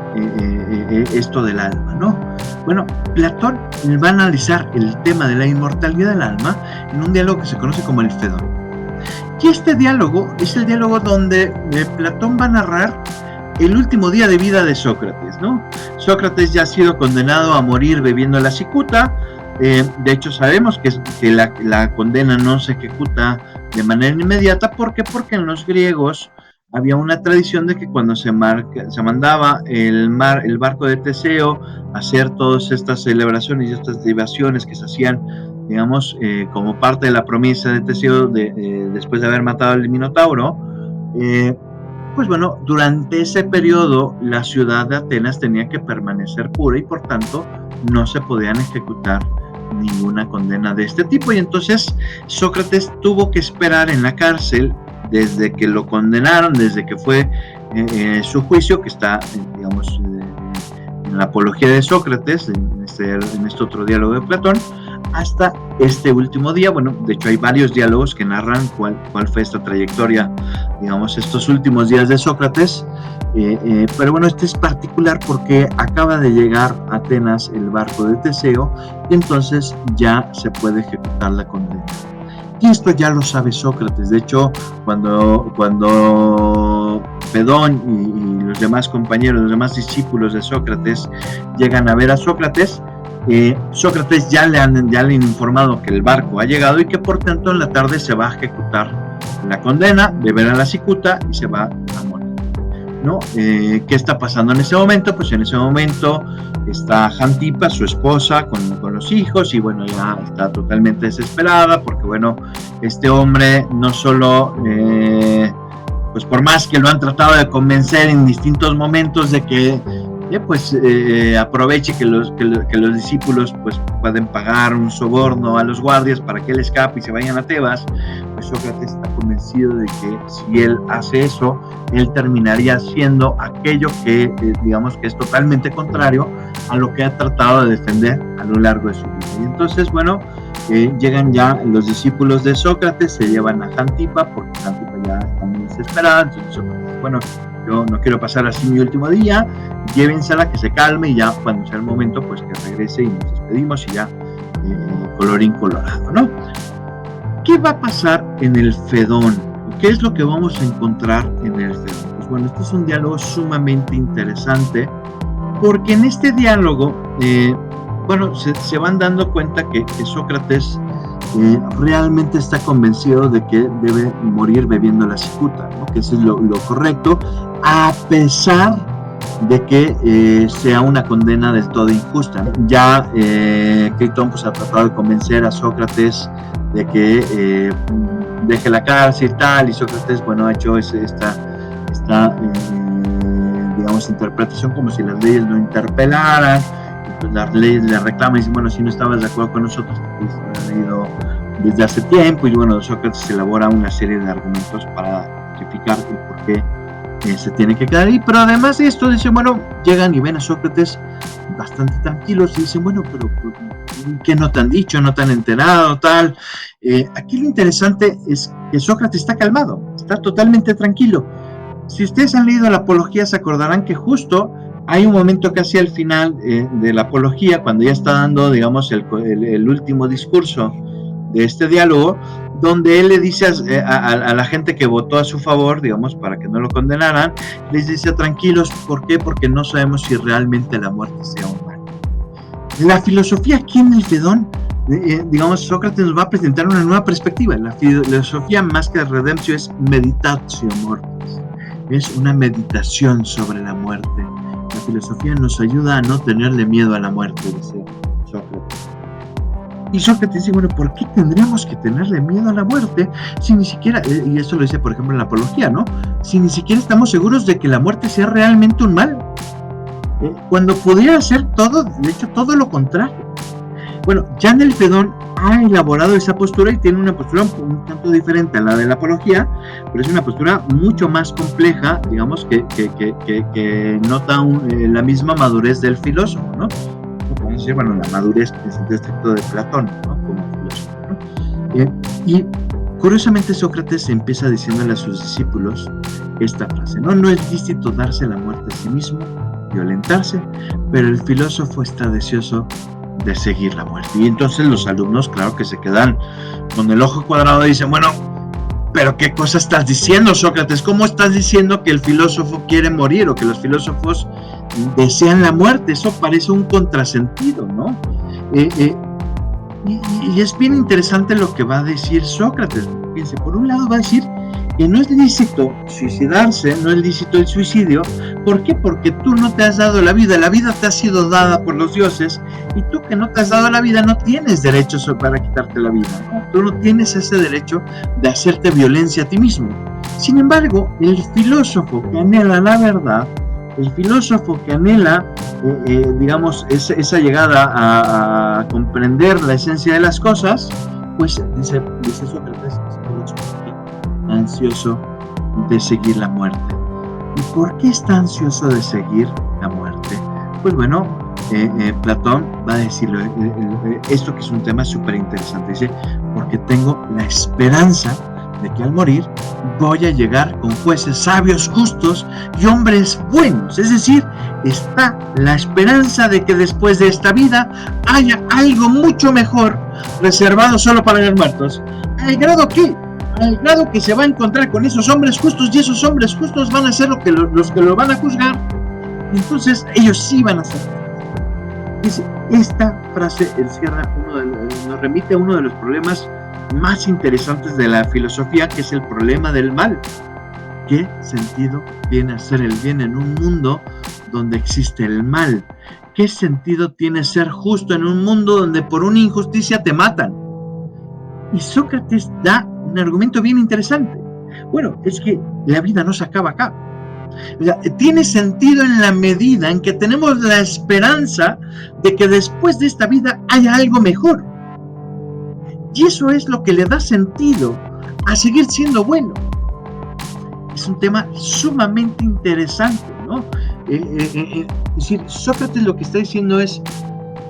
esto del alma, ¿no? Bueno, Platón va a analizar el tema de la inmortalidad del alma en un diálogo que se conoce como el Fedón. Y este diálogo es el diálogo donde Platón va a narrar el último día de vida de Sócrates, ¿no? Sócrates ya ha sido condenado a morir bebiendo la cicuta. De hecho, sabemos que la condena no se ejecuta de manera inmediata. ¿Por qué? Porque en los griegos había una tradición de que cuando se mandaba el barco de Teseo a hacer todas estas celebraciones y estas libaciones que se hacían, digamos, como parte de la promesa de Teseo después de haber matado al Minotauro, pues bueno, durante ese periodo la ciudad de Atenas tenía que permanecer pura y por tanto no se podían ejecutar ninguna condena de este tipo. Y entonces Sócrates tuvo que esperar en la cárcel desde que lo condenaron, desde que fue su juicio, que está, digamos, en la Apología de Sócrates, en este otro diálogo de Platón, hasta este último día. Bueno, de hecho hay varios diálogos que narran cuál fue esta trayectoria, digamos, estos últimos días de Sócrates, pero bueno, este es particular porque acaba de llegar a Atenas el barco de Teseo y entonces ya se puede ejecutar la condena. Y esto ya lo sabe Sócrates. De hecho, cuando Fedón y los demás compañeros, los demás discípulos de Sócrates llegan a ver a Sócrates, Sócrates ya le han informado que el barco ha llegado y que por tanto en la tarde se va a ejecutar la condena, beberá la cicuta y se va a morir, ¿no? ¿Qué está pasando en ese momento? Pues en ese momento está Jantipa, su esposa, con los hijos, y bueno, ya está totalmente desesperada porque bueno, este hombre no solo, pues por más que lo han tratado de convencer en distintos momentos de que aproveche que los discípulos pues pueden pagar un soborno a los guardias para que él escape y se vayan a Tebas, pues Sócrates está convencido de que si él hace eso, él terminaría haciendo aquello que digamos que es totalmente contrario a lo que ha tratado de defender a lo largo de su vida. Y entonces, bueno, llegan ya los discípulos de Sócrates, se llevan a Jantipa, porque Jantipa ya está muy desesperada. Entonces Sócrates, bueno, yo no quiero pasar así mi último día, llévensela, que se calme, y ya cuando sea el momento, pues que regrese y nos despedimos y ya colorín colorado, ¿no? ¿Qué va a pasar en el Fedón? ¿Qué es lo que vamos a encontrar en el Fedón? Pues bueno, este es un diálogo sumamente interesante, porque en este diálogo, bueno, se van dando cuenta que Sócrates realmente está convencido de que debe morir bebiendo la cicuta, ¿no? Que eso es lo correcto, a pesar de que sea una condena del todo injusta, ¿no? Ya Critón pues ha tratado de convencer a Sócrates de que deje la cárcel y tal, y Sócrates, bueno, ha hecho esta digamos, interpretación como si las leyes lo interpelaran. Pues las leyes le reclaman y dicen, bueno, si no estabas de acuerdo con nosotros, pues lo he leído desde hace tiempo. Y bueno, Sócrates elabora una serie de argumentos para justificar el por qué se tiene que quedar ahí. Pero además de esto, dicen, bueno, llegan y ven a Sócrates bastante tranquilos y dicen, bueno, pero ¿qué no te han dicho? ¿No te han enterado? Tal. Aquí lo interesante es que Sócrates está calmado, está totalmente tranquilo. Si ustedes han leído la Apología, se acordarán que justo hay un momento casi al final de la Apología, cuando ya está dando, digamos, el último discurso de este diálogo, donde él le dice a la gente que votó a su favor, digamos, para que no lo condenaran, les dice, tranquilos, ¿por qué? Porque no sabemos si realmente la muerte sea un mal. La filosofía aquí en el Fedón, digamos, Sócrates nos va a presentar una nueva perspectiva. La filosofía, más que redemptio, es meditatio mortis, es una meditación sobre la muerte. La filosofía nos ayuda a no tenerle miedo a la muerte, dice Sócrates. Y Sócrates dice, bueno, ¿por qué tendríamos que tenerle miedo a la muerte si ni siquiera, y esto lo dice por ejemplo en la Apología, ¿no? Si ni siquiera estamos seguros de que la muerte sea realmente un mal, cuando podría ser todo, de hecho, todo lo contrario. Bueno, ya en el Fedón ha elaborado esa postura y tiene una postura un tanto diferente a la de la Apología, pero es una postura mucho más compleja, digamos, que nota la misma madurez del filósofo, ¿no? Podemos decir, bueno, la madurez en sentido estricto de Platón, ¿no? Como filósofo, ¿no? Y curiosamente Sócrates empieza diciéndole a sus discípulos esta frase, ¿no? No es lícito darse la muerte a sí mismo, violentarse, pero el filósofo está deseoso de seguir la muerte. Y entonces los alumnos, claro que se quedan con el ojo cuadrado y dicen, bueno, pero ¿qué cosa estás diciendo, Sócrates? ¿Cómo estás diciendo que el filósofo quiere morir o que los filósofos desean la muerte? Eso parece un contrasentido, ¿no? Y es bien interesante lo que va a decir Sócrates. Fíjense, por un lado va a decir que no es lícito suicidarse, no es lícito el suicidio. ¿Por qué? Porque tú no te has dado la vida te ha sido dada por los dioses, y tú que no te has dado la vida no tienes derecho para quitarte la vida, ¿no? Tú no tienes ese derecho de hacerte violencia a ti mismo. Sin embargo, el filósofo que anhela la verdad, el filósofo que anhela, digamos, esa llegada a comprender la esencia de las cosas, pues dice Sócrates, ansioso de seguir la muerte. ¿Y por qué está ansioso de seguir la muerte? Pues bueno, Platón va a decirlo, esto que es un tema súper interesante, dice, porque tengo la esperanza de que al morir voy a llegar con jueces sabios, justos y hombres buenos. Es decir, está la esperanza de que después de esta vida haya algo mucho mejor reservado solo para los muertos. ¿Al grado qué? Al grado que se va a encontrar con esos hombres justos, y esos hombres justos van a ser los que lo van a juzgar. Entonces ellos sí van a ser. Esta frase encierra nos remite a uno de los problemas más interesantes de la filosofía, que es el problema del mal. ¿Qué sentido tiene hacer el bien en un mundo donde existe el mal? ¿Qué sentido tiene ser justo en un mundo donde por una injusticia te matan? Y Sócrates da un argumento bien interesante. Bueno, es que la vida no se acaba acá. O sea, tiene sentido en la medida en que tenemos la esperanza de que después de esta vida haya algo mejor. Y eso es lo que le da sentido a seguir siendo bueno. Es un tema sumamente interesante, ¿no? Es decir, Sócrates lo que está diciendo es,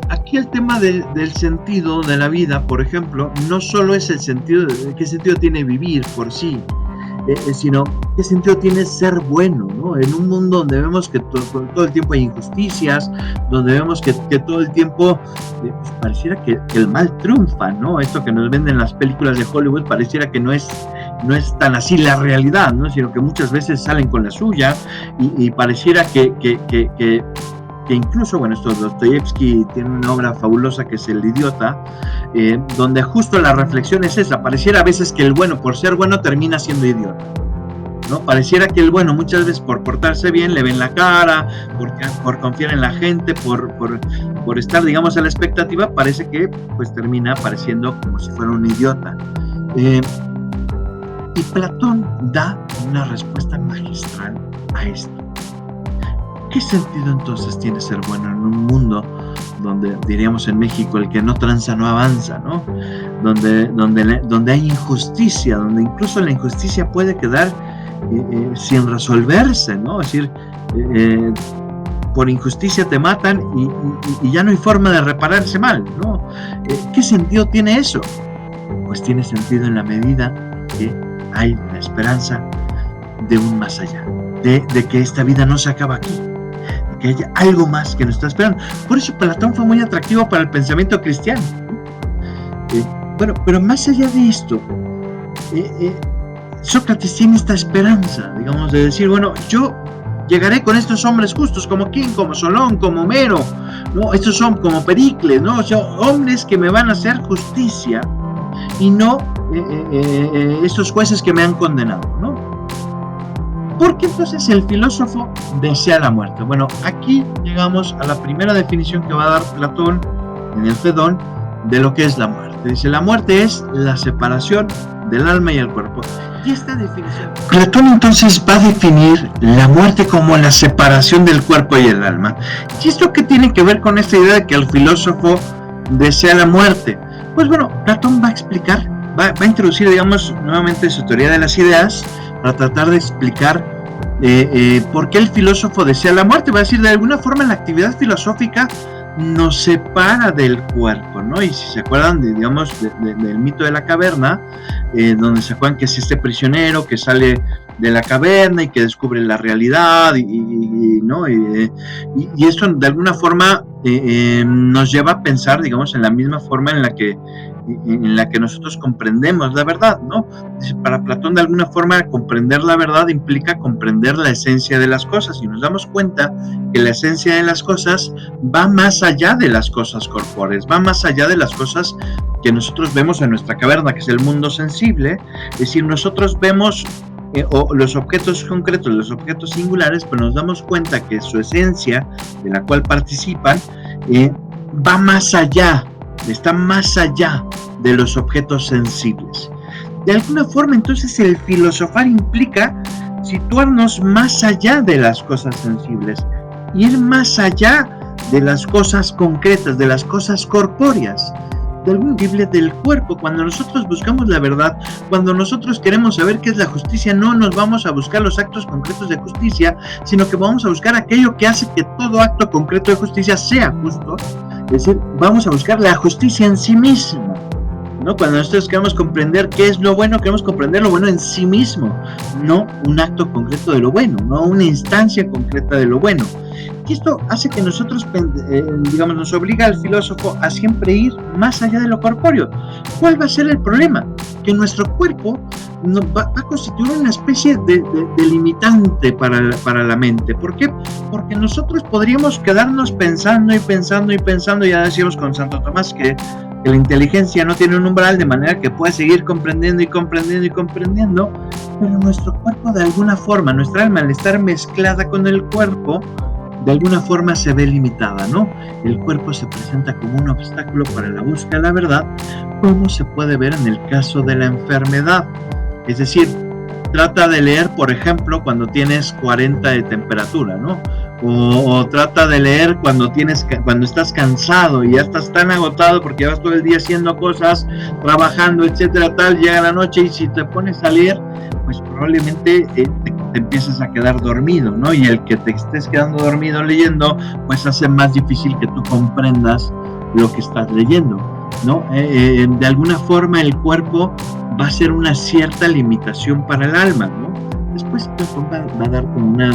aquí el tema del sentido de la vida, por ejemplo, no solo es el sentido de qué sentido tiene vivir por sí, sino qué sentido tiene ser bueno, ¿no? En un mundo donde vemos que todo el tiempo hay injusticias, donde vemos que todo el tiempo pues pareciera que el mal triunfa, ¿no? Esto que nos venden las películas de Hollywood pareciera que no es tan así la realidad, ¿no? Sino que muchas veces salen con la suya, y pareciera que incluso, bueno, Dostoyevsky tiene una obra fabulosa que es El idiota, donde justo la reflexión es esa. Pareciera a veces que el bueno, por ser bueno, termina siendo idiota, ¿no? Pareciera que el bueno, muchas veces por portarse bien, le ven la cara, por confiar en la gente, por estar, digamos, a la expectativa, parece que pues termina pareciendo como si fuera un idiota. Y Platón da una respuesta magistral a esto. ¿Qué sentido entonces tiene ser bueno en un mundo donde, diríamos en México, el que no tranza no avanza, ¿no? Donde hay injusticia, donde incluso la injusticia puede quedar sin resolverse, ¿no? Es decir, por injusticia te matan y ya no hay forma de reparar ese mal, ¿no? ¿Qué sentido tiene eso? Pues tiene sentido en la medida que hay la esperanza de un más allá, de que esta vida no se acaba aquí, que haya algo más que nos está esperando. Por eso Platón fue muy atractivo para el pensamiento cristiano. Bueno, pero más allá de esto, Sócrates tiene esta esperanza, digamos, de decir, bueno, yo llegaré con estos hombres justos, como quién, como Solón, como Homero, ¿no? Estos son como Pericles, ¿no? O sea, hombres que me van a hacer justicia, y no estos jueces que me han condenado, ¿no? ¿Por qué entonces el filósofo desea la muerte? Bueno, aquí llegamos a la primera definición que va a dar Platón en el Fedón de lo que es la muerte. Dice, la muerte es la separación del alma y el cuerpo. Y esta definición, Platón entonces va a definir la muerte como la separación del cuerpo y el alma. ¿Y esto qué tiene que ver con esta idea de que el filósofo desea la muerte? Pues bueno, Platón va a explicar, va a introducir, digamos, nuevamente su teoría de las ideas, para tratar de explicar por qué el filósofo desea la muerte. Va a decir, de alguna forma la actividad filosófica nos separa del cuerpo, ¿no? Y si se acuerdan, digamos, del mito de la caverna, donde se acuerdan que es este prisionero que sale de la caverna y que descubre la realidad, ¿no? Y esto de alguna forma nos lleva a pensar, digamos, en la misma forma en la que nosotros comprendemos la verdad, ¿no? Para Platón, de alguna forma, comprender la verdad implica comprender la esencia de las cosas, y nos damos cuenta que la esencia de las cosas va más allá de las cosas corpóreas, va más allá de las cosas que nosotros vemos en nuestra caverna, que es el mundo sensible. Es decir, nosotros vemos o los objetos concretos, los objetos singulares, pero nos damos cuenta que su esencia, de la cual participan, va más allá, está más allá de los objetos sensibles. De alguna forma, entonces, el filosofar implica situarnos más allá de las cosas sensibles, ir más allá de las cosas concretas, de las cosas corpóreas, del cuerpo. Cuando nosotros buscamos la verdad, cuando nosotros queremos saber qué es la justicia, no nos vamos a buscar los actos concretos de justicia, sino que vamos a buscar aquello que hace que todo acto concreto de justicia sea justo. Es decir, vamos a buscar la justicia en sí misma, ¿no? Cuando nosotros queremos comprender qué es lo bueno, queremos comprender lo bueno en sí mismo, no un acto concreto de lo bueno, no una instancia concreta de lo bueno. Y esto hace que nosotros, digamos, nos obliga al filósofo a siempre ir más allá de lo corpóreo. ¿Cuál va a ser el problema? Que nuestro cuerpo va a constituir una especie de limitante para la mente. ¿Por qué? Porque nosotros podríamos quedarnos pensando, ya decíamos con Santo Tomás que la inteligencia no tiene un umbral, de manera que puede seguir comprendiendo, pero nuestro cuerpo, de alguna forma, nuestra alma, al estar mezclada con el cuerpo, de alguna forma se ve limitada, ¿no? El cuerpo se presenta como un obstáculo para la búsqueda de la verdad, como se puede ver en el caso de la enfermedad. Es decir, trata de leer, por ejemplo, cuando tienes 40 de temperatura, ¿no? O trata de leer cuando estás cansado y ya estás tan agotado porque llevas todo el día haciendo cosas, trabajando, etcétera, tal, llega la noche y si te pones a leer, pues probablemente te empiezas a quedar dormido, ¿no? Y el que te estés quedando dormido leyendo, pues hace más difícil que tú comprendas lo que estás leyendo, ¿no? De alguna forma el cuerpo va a ser una cierta limitación para el alma, ¿no? Después Platón va a dar como una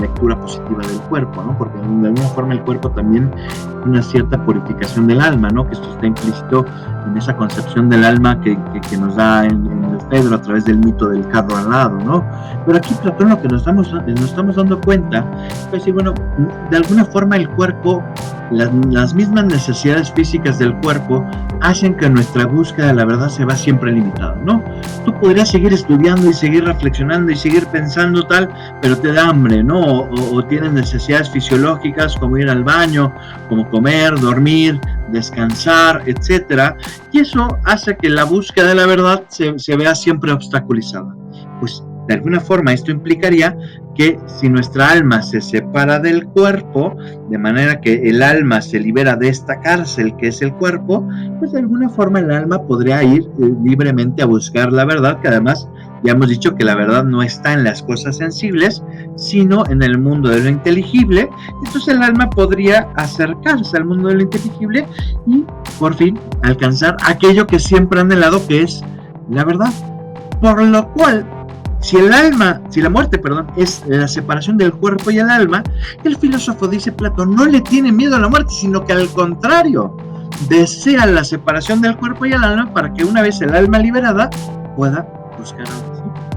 lectura positiva del cuerpo, ¿no? Porque de alguna forma el cuerpo también es una cierta purificación del alma, ¿no? Que esto está implícito en esa concepción del alma que nos da en el Fedro a través del mito del carro alado, ¿no? Pero aquí Platón lo que nos estamos dando cuenta es decir, bueno, de alguna forma el cuerpo, las mismas necesidades físicas del cuerpo hacen que nuestra búsqueda de la verdad se va siempre limitada, ¿no? Tú podrías seguir estudiando y seguir reflexionando y seguir pensando tal, pero te da hambre, ¿no? O tienes necesidades fisiológicas como ir al baño, como comer, dormir, descansar, etcétera, y eso hace que la búsqueda de la verdad se vea siempre obstaculizada. Pues de alguna forma esto implicaría que si nuestra alma se separa del cuerpo, de manera que el alma se libera de esta cárcel que es el cuerpo, pues de alguna forma el alma podría ir libremente a buscar la verdad, que además ya hemos dicho que la verdad no está en las cosas sensibles, sino en el mundo de lo inteligible. Entonces el alma podría acercarse al mundo de lo inteligible y por fin alcanzar aquello que siempre han anhelado, que es la verdad. Por lo cual, si la muerte, es la separación del cuerpo y el alma, el filósofo, dice Platón, no le tiene miedo a la muerte, sino que al contrario, desea la separación del cuerpo y el alma para que una vez el alma liberada pueda buscar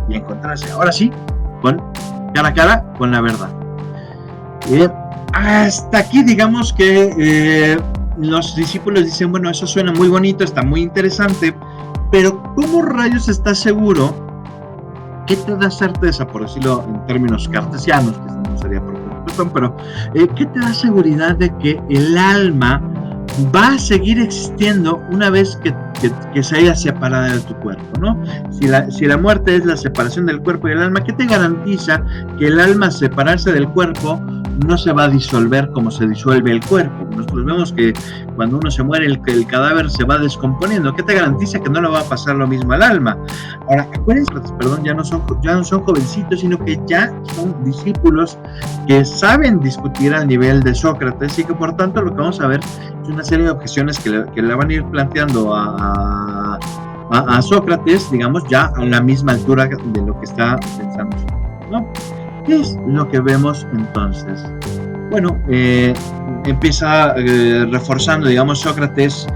y encontrarse, ahora sí, cara a cara con la verdad. Hasta aquí, digamos que los discípulos dicen, bueno, eso suena muy bonito, está muy interesante, pero ¿cómo rayos estás seguro? ¿Qué te da certeza, por decirlo en términos cartesianos, que no sería propio Platón, pero qué te da seguridad de que el alma va a seguir existiendo una vez que se haya separado de tu cuerpo, ¿no? Si la muerte es la separación del cuerpo y el alma, ¿qué te garantiza que el alma, separarse del cuerpo, no se va a disolver como se disuelve el cuerpo. Nosotros vemos que cuando uno se muere, el cadáver se va descomponiendo. ¿Qué te garantiza que no le va a pasar lo mismo al alma? Ahora, acuérdense, perdón, ya no son jovencitos, sino que ya son discípulos que saben discutir al nivel de Sócrates, y que por tanto lo que vamos a ver es una serie de objeciones que le van a ir planteando a Sócrates, digamos, ya a la misma altura de lo que está pensando Sócrates, ¿no? ¿Qué es lo que vemos entonces? Bueno, empieza reforzando, digamos, Sócrates,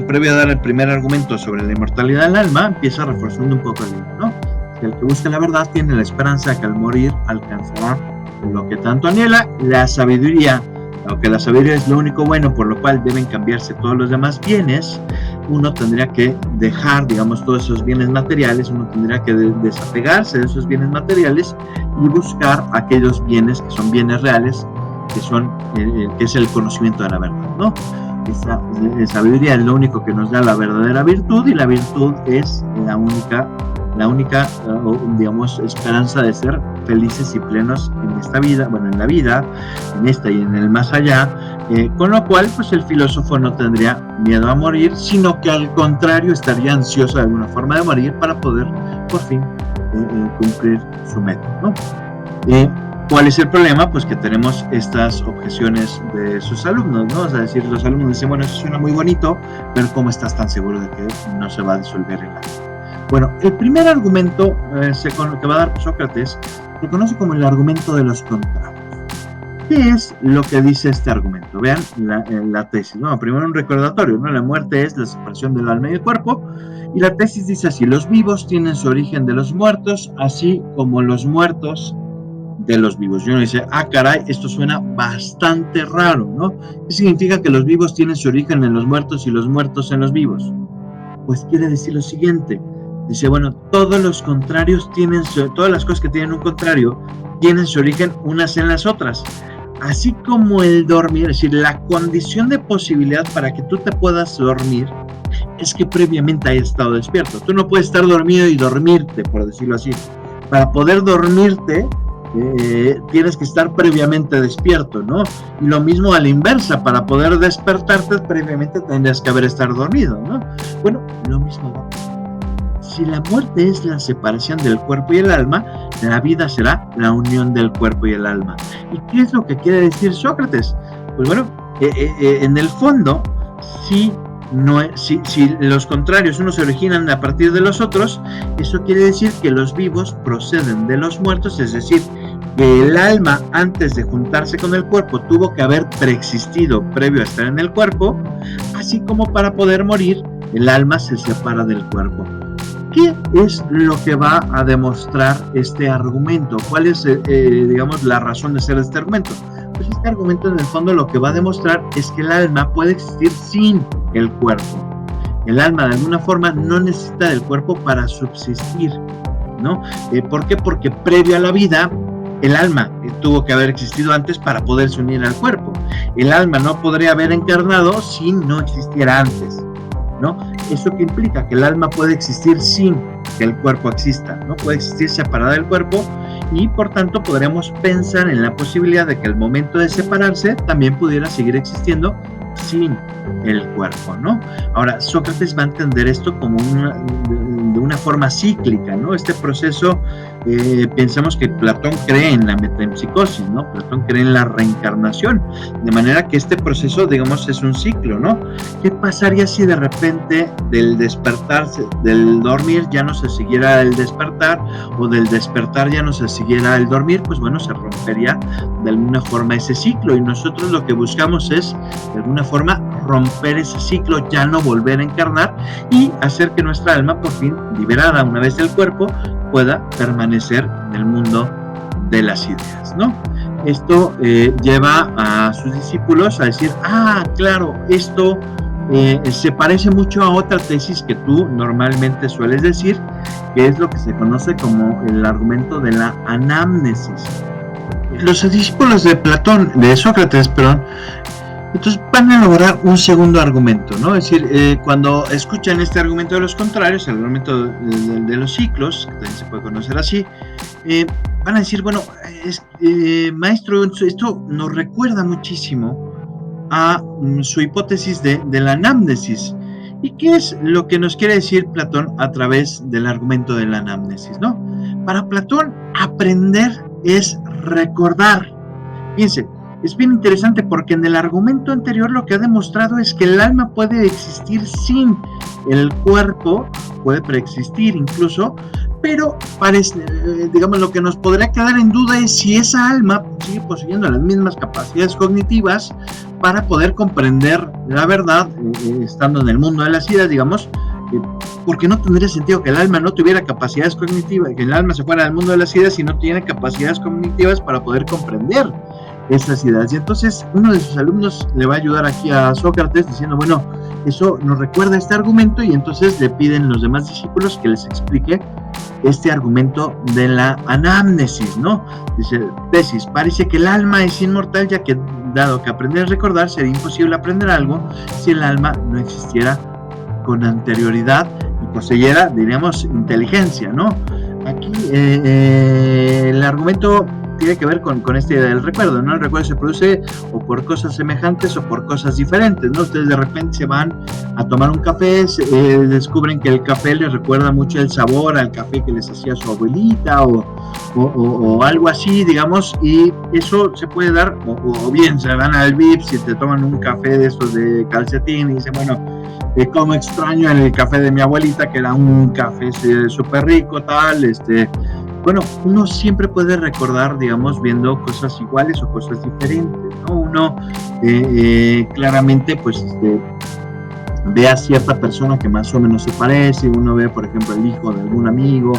previo a dar el primer argumento sobre la inmortalidad del alma, empieza reforzando un poco el libro, ¿no? El que busca la verdad tiene la esperanza que al morir alcanzará lo que tanto anhela, la sabiduría. Aunque la sabiduría es lo único bueno por lo cual deben cambiarse todos los demás bienes, uno tendría que dejar, digamos, todos esos bienes materiales, uno tendría que desapegarse de esos bienes materiales y buscar aquellos bienes que son bienes reales, que es el conocimiento de la verdad, ¿no? Esa sabiduría es lo único que nos da la verdadera virtud, y la virtud es la única, digamos, esperanza de ser felices y plenos en esta vida, bueno, en la vida, en esta y en el más allá, con lo cual, pues el filósofo no tendría miedo a morir, sino que al contrario estaría ansioso de alguna forma de morir para poder, por fin, cumplir su meta, ¿no? ¿Cuál es el problema? Pues que tenemos estas objeciones de sus alumnos, ¿no? O sea, decir, los alumnos dicen, bueno, eso suena muy bonito, pero ¿cómo estás tan seguro de que no se va a disolver el alma? Bueno, el primer argumento que va a dar Sócrates se conoce como el argumento de los contrarios. ¿Qué es lo que dice este argumento? Vean la tesis, ¿no? Primero un recordatorio, ¿no? La muerte es la separación del alma y el cuerpo, y la tesis dice así: los vivos tienen su origen de los muertos, así como los muertos de los vivos. Y uno dice, caray, esto suena bastante raro, ¿no? ¿Qué significa que los vivos tienen su origen en los muertos y los muertos en los vivos? Pues quiere decir lo siguiente. Dice, bueno, todos los contrarios todas las cosas que tienen un contrario tienen su origen unas en las otras. Así como el dormir, es decir, la condición de posibilidad para que tú te puedas dormir es que previamente hayas estado despierto. Tú no puedes estar dormido y dormirte, por decirlo así. Para poder dormirte, tienes que estar previamente despierto, ¿no? Y lo mismo a la inversa, para poder despertarte previamente tendrías que haber estado dormido, ¿no? Bueno, lo mismo va. Si la muerte es la separación del cuerpo y el alma, la vida será la unión del cuerpo y el alma. ¿Y qué es lo que quiere decir Sócrates? Pues bueno, en el fondo, si los contrarios unos se originan a partir de los otros, eso quiere decir que los vivos proceden de los muertos, es decir, que el alma, antes de juntarse con el cuerpo, tuvo que haber preexistido previo a estar en el cuerpo, así como para poder morir, el alma se separa del cuerpo. ¿Qué es lo que va a demostrar este argumento? ¿Cuál es, digamos, la razón de ser de este argumento? Pues este argumento, en el fondo, lo que va a demostrar es que el alma puede existir sin el cuerpo. El alma, de alguna forma, no necesita del cuerpo para subsistir, ¿no? ¿Por qué? Porque previo a la vida, el alma tuvo que haber existido antes para poderse unir al cuerpo. El alma no podría haber encarnado si no existiera antes, ¿no? ¿Eso qué implica? Que el alma puede existir sin que el cuerpo exista, ¿no? Puede existir separada del cuerpo, y por tanto podríamos pensar en la posibilidad de que al momento de separarse también pudiera seguir existiendo sin el cuerpo, ¿no? Ahora, Sócrates va a entender esto como de una forma cíclica, ¿no? Este proceso, pensamos que Platón cree en la metempsicosis, ¿no? Platón cree en la reencarnación, de manera que este proceso, digamos, es un ciclo, ¿no? ¿Qué pasaría si de repente del despertarse, del dormir ya no se siguiera el despertar, o del despertar ya no se siguiera el dormir? Pues bueno, se rompería de alguna forma ese ciclo, y nosotros lo que buscamos es, de alguna forma, romper ese ciclo, ya no volver a encarnar, y hacer que nuestra alma, por fin, liberada una vez del cuerpo, pueda permanecer en el mundo de las ideas, ¿no? Esto lleva a sus discípulos a decir, claro, esto se parece mucho a otra tesis que tú normalmente sueles decir, que es lo que se conoce como el argumento de la anamnesis. Los discípulos de Sócrates, Entonces van a elaborar un segundo argumento, ¿no? Es decir, cuando escuchan este argumento de los contrarios, el argumento de los ciclos, que también se puede conocer así, van a decir, bueno, maestro, esto nos recuerda muchísimo a su hipótesis de la anamnesis. ¿Y qué es lo que nos quiere decir Platón a través del argumento de la anamnesis, no? Para Platón, aprender es recordar. Fíjense, es bien interesante porque en el argumento anterior lo que ha demostrado es que el alma puede existir sin el cuerpo, puede preexistir incluso, pero parece, digamos, lo que nos podría quedar en duda es si esa alma sigue poseyendo las mismas capacidades cognitivas para poder comprender la verdad, estando en el mundo de las ideas, digamos, porque no tendría sentido que el alma no tuviera capacidades cognitivas, que el alma se fuera al mundo de las ideas y no tiene capacidades cognitivas para poder comprender esas ideas. Y entonces uno de sus alumnos le va a ayudar aquí a Sócrates diciendo, bueno, eso nos recuerda este argumento, y entonces le piden los demás discípulos que les explique este argumento de la anamnesis, ¿no? Dice, tesis, parece que el alma es inmortal, ya que dado que aprender a recordar sería imposible aprender algo si el alma no existiera con anterioridad y poseyera, diríamos, inteligencia, ¿no? Aquí el argumento tiene que ver con esta idea del recuerdo, ¿no? El recuerdo se produce o por cosas semejantes o por cosas diferentes, ¿no? Ustedes de repente se van a tomar un café, descubren que el café les recuerda mucho el sabor al café que les hacía su abuelita o algo así, digamos, y eso se puede dar, o bien se van al Vips y te toman un café de esos de calcetín y dicen, bueno, como extraño el café de mi abuelita, que era un café súper rico, tal, bueno, uno siempre puede recordar, digamos, viendo cosas iguales o cosas diferentes, ¿no? Uno claramente, pues, ve a cierta persona que más o menos se parece, uno ve, por ejemplo, el hijo de algún amigo,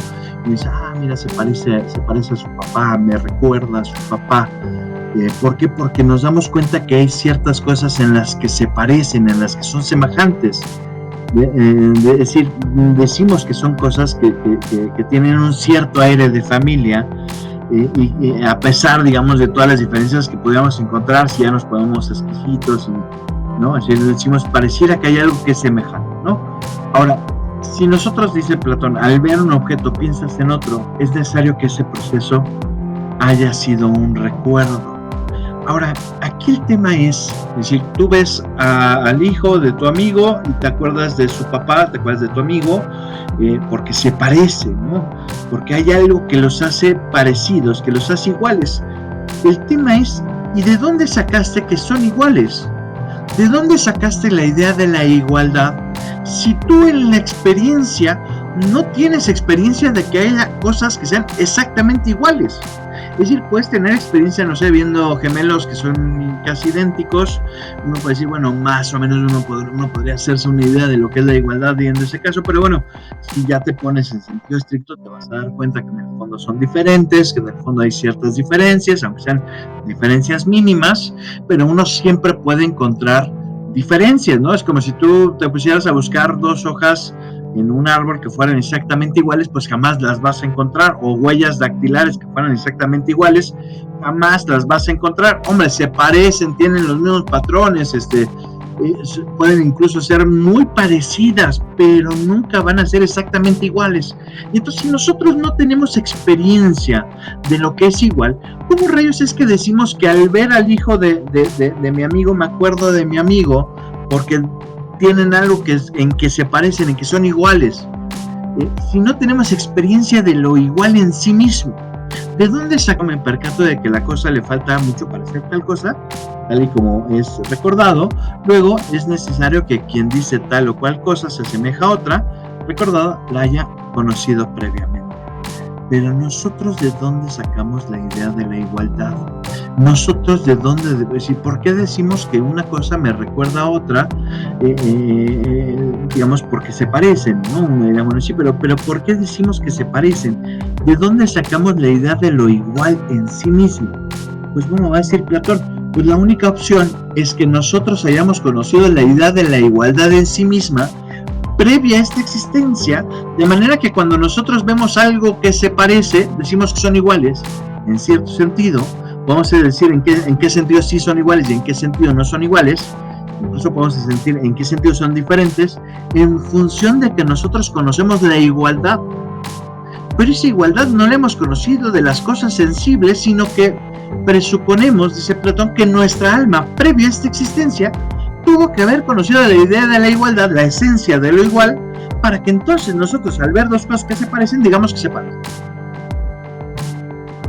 y dice, mira, se parece a su papá, me recuerda a su papá. ¿Por qué? Porque nos damos cuenta que hay ciertas cosas en las que se parecen, en las que son semejantes. De decir, decimos que son cosas que tienen un cierto aire de familia, y a pesar, digamos, de todas las diferencias que podríamos encontrar, si ya nos ponemos exquisitos, ¿no? Así decimos, pareciera que hay algo que es semejante, ¿no? Ahora, si nosotros, dice Platón, al ver un objeto piensas en otro, es necesario que ese proceso haya sido un recuerdo. Ahora, aquí el tema es decir, tú ves al hijo de tu amigo y te acuerdas de su papá, te acuerdas de tu amigo, porque se parece, ¿no? Porque hay algo que los hace parecidos, que los hace iguales. El tema es, ¿y de dónde sacaste que son iguales? ¿De dónde sacaste la idea de la igualdad? Si tú en la experiencia no tienes experiencia de que haya cosas que sean exactamente iguales. Es decir, puedes tener experiencia, no sé, viendo gemelos que son casi idénticos. Uno puede decir, bueno, más o menos uno podría hacerse una idea de lo que es la igualdad viendo ese caso, pero bueno, si ya te pones en sentido estricto, te vas a dar cuenta que en el fondo son diferentes, que en el fondo hay ciertas diferencias, aunque sean diferencias mínimas, pero uno siempre puede encontrar diferencias, ¿no? Es como si tú te pusieras a buscar dos hojas en un árbol que fueran exactamente iguales, pues jamás las vas a encontrar, o huellas dactilares que fueran exactamente iguales, jamás las vas a encontrar. Hombre, se parecen, tienen los mismos patrones, pueden incluso ser muy parecidas, pero nunca van a ser exactamente iguales. Y entonces, si nosotros no tenemos experiencia de lo que es igual, ¿cómo rayos es que decimos que al ver al hijo de mi amigo me acuerdo de mi amigo? Porque tienen algo en que se parecen, en que son iguales. Si no tenemos experiencia de lo igual en sí mismo, ¿de dónde saco? Me percato de que la cosa le falta mucho para hacer tal cosa, tal y como es recordado. Luego es necesario que quien dice tal o cual cosa se asemeja a otra recordada la haya conocido previamente. Pero nosotros, ¿de dónde sacamos la idea de la igualdad? Nosotros, ¿de dónde? ¿Y por qué decimos que una cosa me recuerda a otra? Digamos, porque se parecen, ¿no? Bueno, sí, pero ¿por qué decimos que se parecen? ¿De dónde sacamos la idea de lo igual en sí mismo? Pues bueno, va a decir Platón, pues la única opción es que nosotros hayamos conocido la idea de la igualdad en sí misma previa a esta existencia, de manera que cuando nosotros vemos algo que se parece, decimos que son iguales, en cierto sentido, podemos decir en qué sentido sí son iguales y en qué sentido no son iguales, incluso podemos decir en qué sentido son diferentes, en función de que nosotros conocemos la igualdad. Pero esa igualdad no la hemos conocido de las cosas sensibles, sino que presuponemos, dice Platón, que nuestra alma, previa a esta existencia, tuvo que haber conocido la idea de la igualdad, la esencia de lo igual, para que entonces nosotros, al ver dos cosas que se parecen, digamos que se parecen.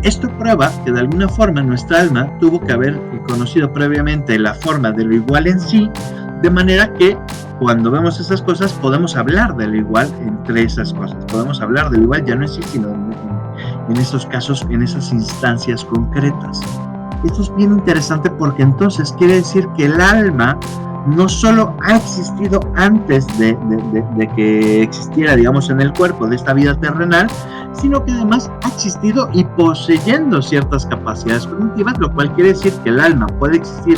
Esto prueba que de alguna forma nuestra alma tuvo que haber conocido previamente la forma de lo igual en sí, de manera que cuando vemos esas cosas podemos hablar de lo igual entre esas cosas. Podemos hablar de lo igual ya no en sí, sino en esos casos, en esas instancias concretas. Esto es bien interesante porque entonces quiere decir que el alma no solo ha existido antes de que existiera, digamos, en el cuerpo de esta vida terrenal, sino que además ha existido y poseyendo ciertas capacidades cognitivas, lo cual quiere decir que el alma puede existir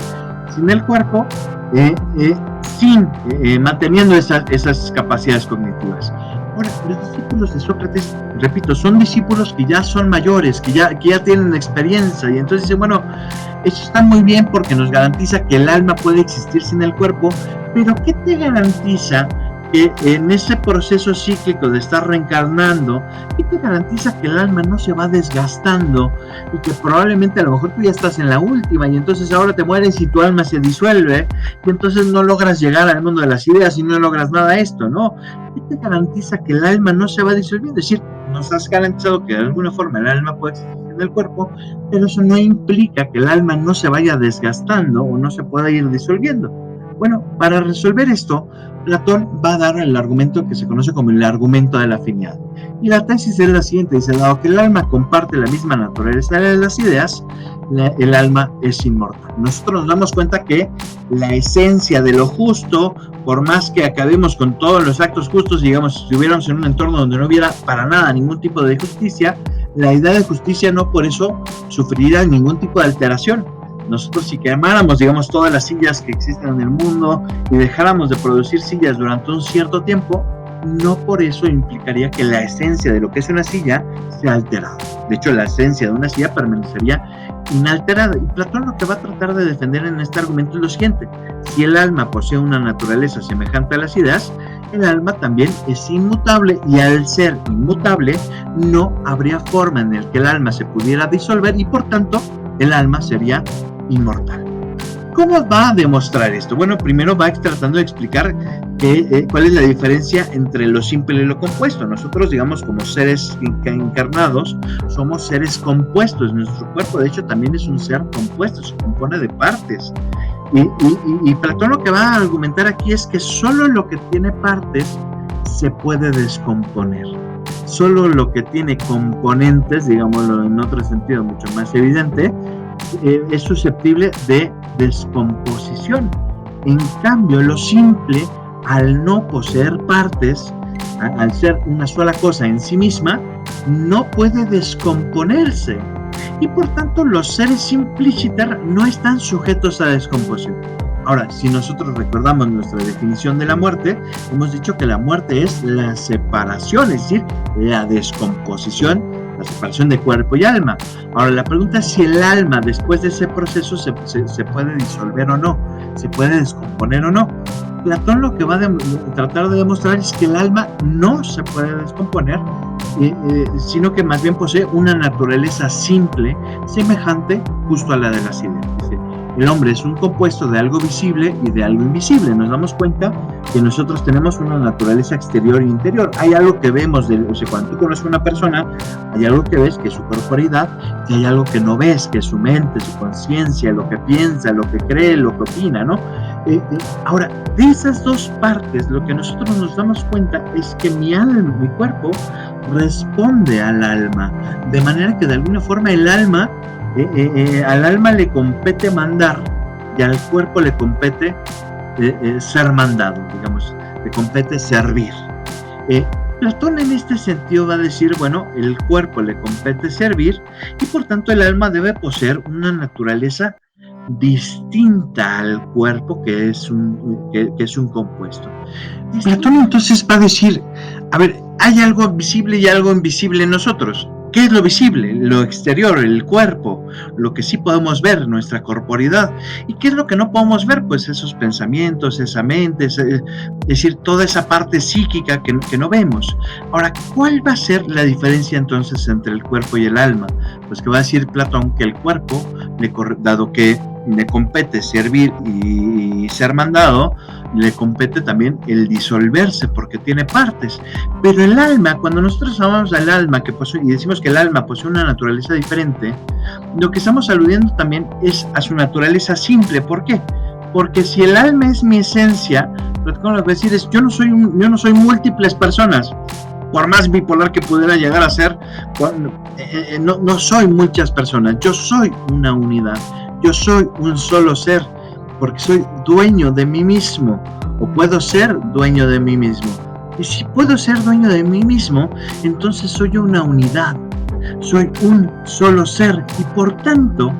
sin el cuerpo, manteniendo esas capacidades cognitivas. Ahora, los discípulos de Sócrates, repito, son discípulos que ya son mayores, que ya tienen experiencia, y entonces dicen, bueno, eso está muy bien porque nos garantiza que el alma puede existir sin el cuerpo, pero ¿qué te garantiza que en ese proceso cíclico de estar reencarnando, ¿qué te garantiza que el alma no se va desgastando y que probablemente a lo mejor tú ya estás en la última y entonces ahora te mueres y tu alma se disuelve y entonces no logras llegar al mundo de las ideas y no logras nada de esto, ¿no? ¿Qué te garantiza que el alma no se va disolviendo? Es decir, nos has garantizado que de alguna forma el alma puede existir en el cuerpo, pero eso no implica que el alma no se vaya desgastando o no se pueda ir disolviendo. Bueno, para resolver esto, Platón va a dar el argumento que se conoce como el argumento de la afinidad. Y la tesis es la siguiente, dice, dado que el alma comparte la misma naturaleza de las ideas, el alma es inmortal. Nosotros nos damos cuenta que la esencia de lo justo, por más que acabemos con todos los actos justos, digamos, si estuviéramos en un entorno donde no hubiera para nada ningún tipo de justicia, la idea de justicia no por eso sufriría ningún tipo de alteración. Nosotros si quemáramos, digamos, todas las sillas que existen en el mundo y dejáramos de producir sillas durante un cierto tiempo, no por eso implicaría que la esencia de lo que es una silla sea alterada. De hecho, la esencia de una silla permanecería inalterada. Y Platón lo que va a tratar de defender en este argumento es lo siguiente: si el alma posee una naturaleza semejante a las ideas, el alma también es inmutable, y al ser inmutable no habría forma en el que el alma se pudiera disolver y por tanto el alma sería inmortal. ¿Cómo va a demostrar esto? Bueno, primero va tratando de explicar cuál es la diferencia entre lo simple y lo compuesto. Nosotros, digamos, como seres encarnados, somos seres compuestos. Nuestro cuerpo, de hecho, también es un ser compuesto, se compone de partes. Y Platón lo que va a argumentar aquí es que solo lo que tiene partes se puede descomponer. Solo lo que tiene componentes, digámoslo en otro sentido mucho más evidente, es susceptible de descomposición. En cambio, lo simple, al no poseer partes, al ser una sola cosa en sí misma, no puede descomponerse. Y por tanto, los seres simpliciter no están sujetos a descomposición. Ahora, si nosotros recordamos nuestra definición de la muerte, hemos dicho que la muerte es la separación, es decir, la descomposición, la separación de cuerpo y alma. Ahora, la pregunta es si el alma después de ese proceso se puede disolver o no, se puede descomponer o no. Platón lo que va a tratar de demostrar es que el alma no se puede descomponer, sino que más bien posee una naturaleza simple, semejante justo a la de las ideas. Dice, el hombre es un compuesto de algo visible y de algo invisible. Nos damos cuenta que nosotros tenemos una naturaleza exterior e interior. Hay algo que vemos, o sea, cuando tú conoces a una persona, hay algo que ves, que es su corporeidad, y hay algo que no ves, que es su mente, su conciencia, lo que piensa, lo que cree, lo que opina, ¿no? Ahora, de esas dos partes, lo que nosotros nos damos cuenta es que mi alma, mi cuerpo, responde al alma, de manera que de alguna forma el alma, al alma le compete mandar y al cuerpo le compete ser mandado, digamos, le compete servir. Platón en este sentido va a decir, bueno, el cuerpo le compete servir y por tanto el alma debe poseer una naturaleza distinta al cuerpo que es un compuesto. Platón entonces va a decir, a ver, hay algo visible y algo invisible en nosotros. ¿Qué es lo visible? Lo exterior, el cuerpo. lo que sí podemos ver, nuestra corporidad. ¿Y qué es lo que no podemos ver? Pues esos pensamientos, esa mente, es decir, toda esa parte psíquica que no vemos. Ahora, ¿cuál va a ser la diferencia entonces entre el cuerpo y el alma? Pues que va a decir Platón que el cuerpo, dado que le compete servir y ser mandado, le compete también el disolverse porque tiene partes. Pero el alma, cuando nosotros hablamos del alma y decimos que el alma posee una naturaleza diferente, lo que estamos aludiendo también es a su naturaleza simple. ¿Por qué? Porque si el alma es mi esencia, lo que vamos a decir es, yo no soy múltiples personas, por más bipolar que pudiera llegar a ser, no soy muchas personas, yo soy una unidad, yo soy un solo ser, porque soy dueño de mí mismo, o puedo ser dueño de mí mismo. Y si puedo ser dueño de mí mismo, entonces soy una unidad, soy un solo ser, y por tanto,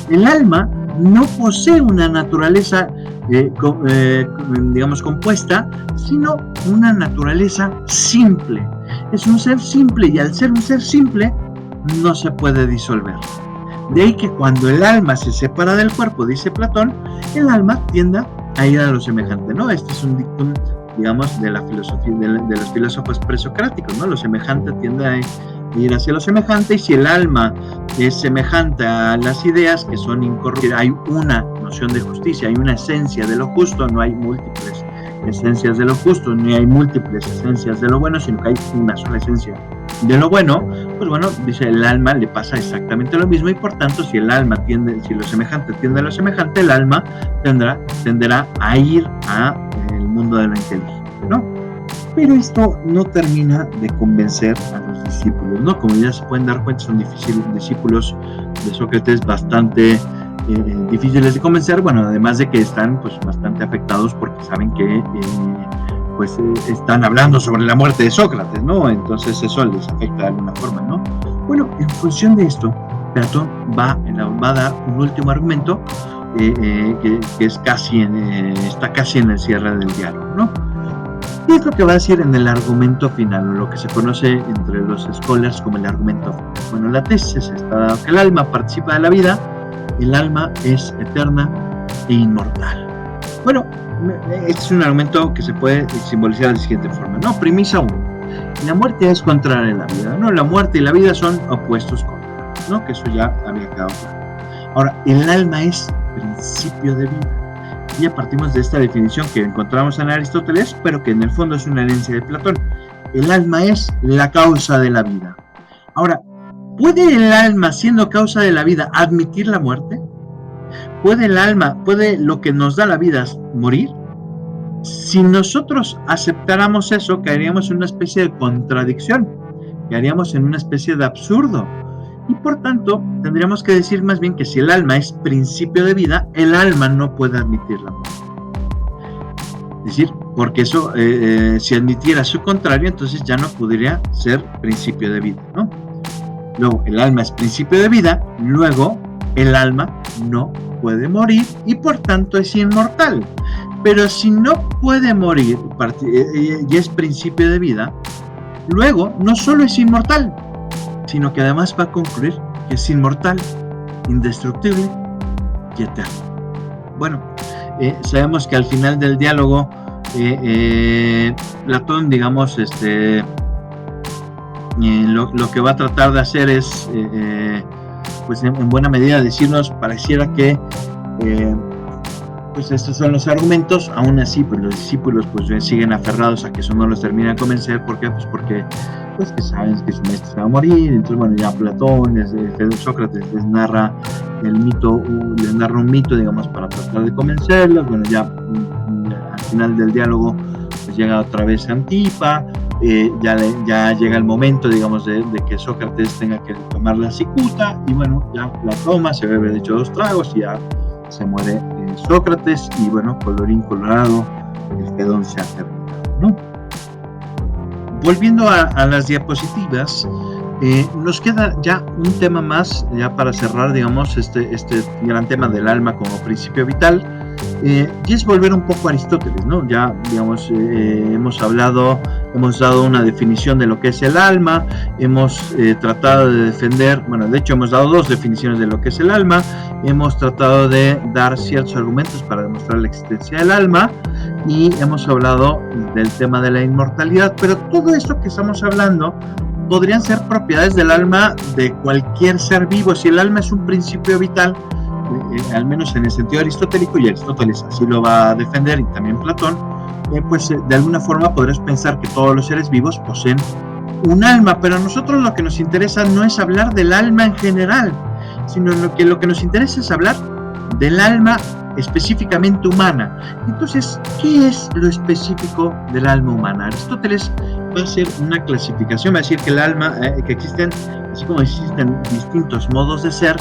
el alma no posee una naturaleza digamos compuesta, sino una naturaleza simple. Es un ser simple, y al ser un ser simple no se puede disolver. De ahí que cuando el alma se separa del cuerpo, dice Platón, el alma tiende a ir a lo semejante, ¿no? Este es un dictum, digamos, de la filosofía, de los filósofos presocráticos, ¿no? Lo semejante tiende a ir hacia lo semejante, y si el alma es semejante a las ideas que son incorruptibles, hay una noción de justicia, hay una esencia de lo justo, no hay múltiples esencias de lo justo, ni hay múltiples esencias de lo bueno, sino que hay una sola esencia de lo bueno. Pues bueno, dice, el alma le pasa exactamente lo mismo, y por tanto, si el alma si lo semejante tiende a lo semejante, el alma tenderá a ir a el mundo de lo inteligente, ¿no? Pero esto no termina de convencer a los discípulos, ¿no? Como ya se pueden dar cuenta, son discípulos de Sócrates bastante difíciles de convencer, bueno, además de que están pues bastante afectados porque saben que están hablando sobre la muerte de Sócrates, ¿no? Entonces eso les afecta de alguna forma, ¿no? Bueno, en función de esto, Platón va a dar un último argumento que es está casi en el cierre del diálogo, ¿no? ¿Qué es lo que va a decir en el argumento final, o lo que se conoce entre los scholars como el argumento final? Bueno, la tesis está dado que el alma participa de la vida, el alma es eterna e inmortal. Bueno, este es un argumento que se puede simbolizar de la siguiente forma, ¿no? Premisa 1. La muerte es contraria a la vida, ¿no? La muerte y la vida son opuestos contrarios, ¿no? Que eso ya había quedado claro. Ahora, el alma es principio de vida. Ya partimos de esta definición que encontramos en Aristóteles, pero que en el fondo es una herencia de Platón. El alma es la causa de la vida. Ahora, ¿puede el alma, siendo causa de la vida, admitir la muerte? ¿Puede lo que nos da la vida morir? Si nosotros aceptáramos eso, caeríamos en una especie de contradicción, caeríamos en una especie de absurdo. Y por tanto, tendríamos que decir más bien que si el alma es principio de vida, el alma no puede admitir la muerte. Es decir, porque eso, si admitiera su contrario, entonces ya no podría ser principio de vida, ¿no? Luego, el alma es principio de vida, luego el alma no puede morir y por tanto es inmortal. Pero si no puede morir y es principio de vida, luego no solo es inmortal, sino que además va a concluir que es inmortal, indestructible y eterno. Bueno, sabemos que al final del diálogo Platón, digamos, lo que va a tratar de hacer es pues en buena medida decirnos, pareciera que pues estos son los argumentos. Aún así pues los discípulos pues siguen aferrados a que eso no los termina de convencer. ¿Por qué? Pues porque pues que saben que su maestro se va a morir. Entonces bueno, ya Platón, Sócrates les narra un mito, digamos, para tratar de convencerlos. Bueno, ya al final del diálogo pues llega otra vez Antipa. Ya llega el momento, digamos, de que Sócrates tenga que tomar la cicuta, y bueno, ya la toma, se bebe de hecho 2 tragos y ya se muere Sócrates, y bueno, colorín colorado, el Fedón se ha terminado, ¿no? Volviendo a las diapositivas, nos queda ya un tema más, ya para cerrar, digamos, este gran tema del alma como principio vital, y es volver un poco a Aristóteles, ¿no? Ya, digamos, hemos hablado hemos dado una definición de lo que es el alma, hemos tratado de defender, bueno, de hecho hemos dado 2 definiciones de lo que es el alma, hemos tratado de dar ciertos argumentos para demostrar la existencia del alma y hemos hablado del tema de la inmortalidad, pero todo esto que estamos hablando podrían ser propiedades del alma de cualquier ser vivo. Si el alma es un principio vital, al menos en el sentido aristotélico, y Aristóteles así lo va a defender, y también Platón, pues de alguna forma podrás pensar que todos los seres vivos poseen un alma, pero a nosotros lo que nos interesa no es hablar del alma en general, sino lo que nos interesa es hablar del alma específicamente humana. Entonces, ¿qué es lo específico del alma humana? Aristóteles va a hacer una clasificación, va a decir que el alma, que existen, así como existen distintos modos de ser,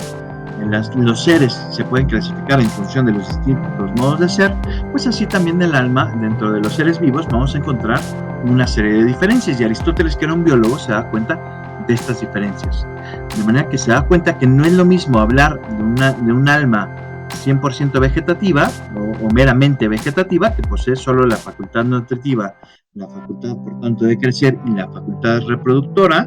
los seres se pueden clasificar en función de los distintos modos de ser, pues así también el alma, dentro de los seres vivos, vamos a encontrar una serie de diferencias, y Aristóteles, que era un biólogo, se da cuenta de estas diferencias. De manera que se da cuenta que no es lo mismo hablar de un alma 100% vegetativa o meramente vegetativa, que posee solo la facultad nutritiva, la facultad por tanto de crecer y la facultad reproductora,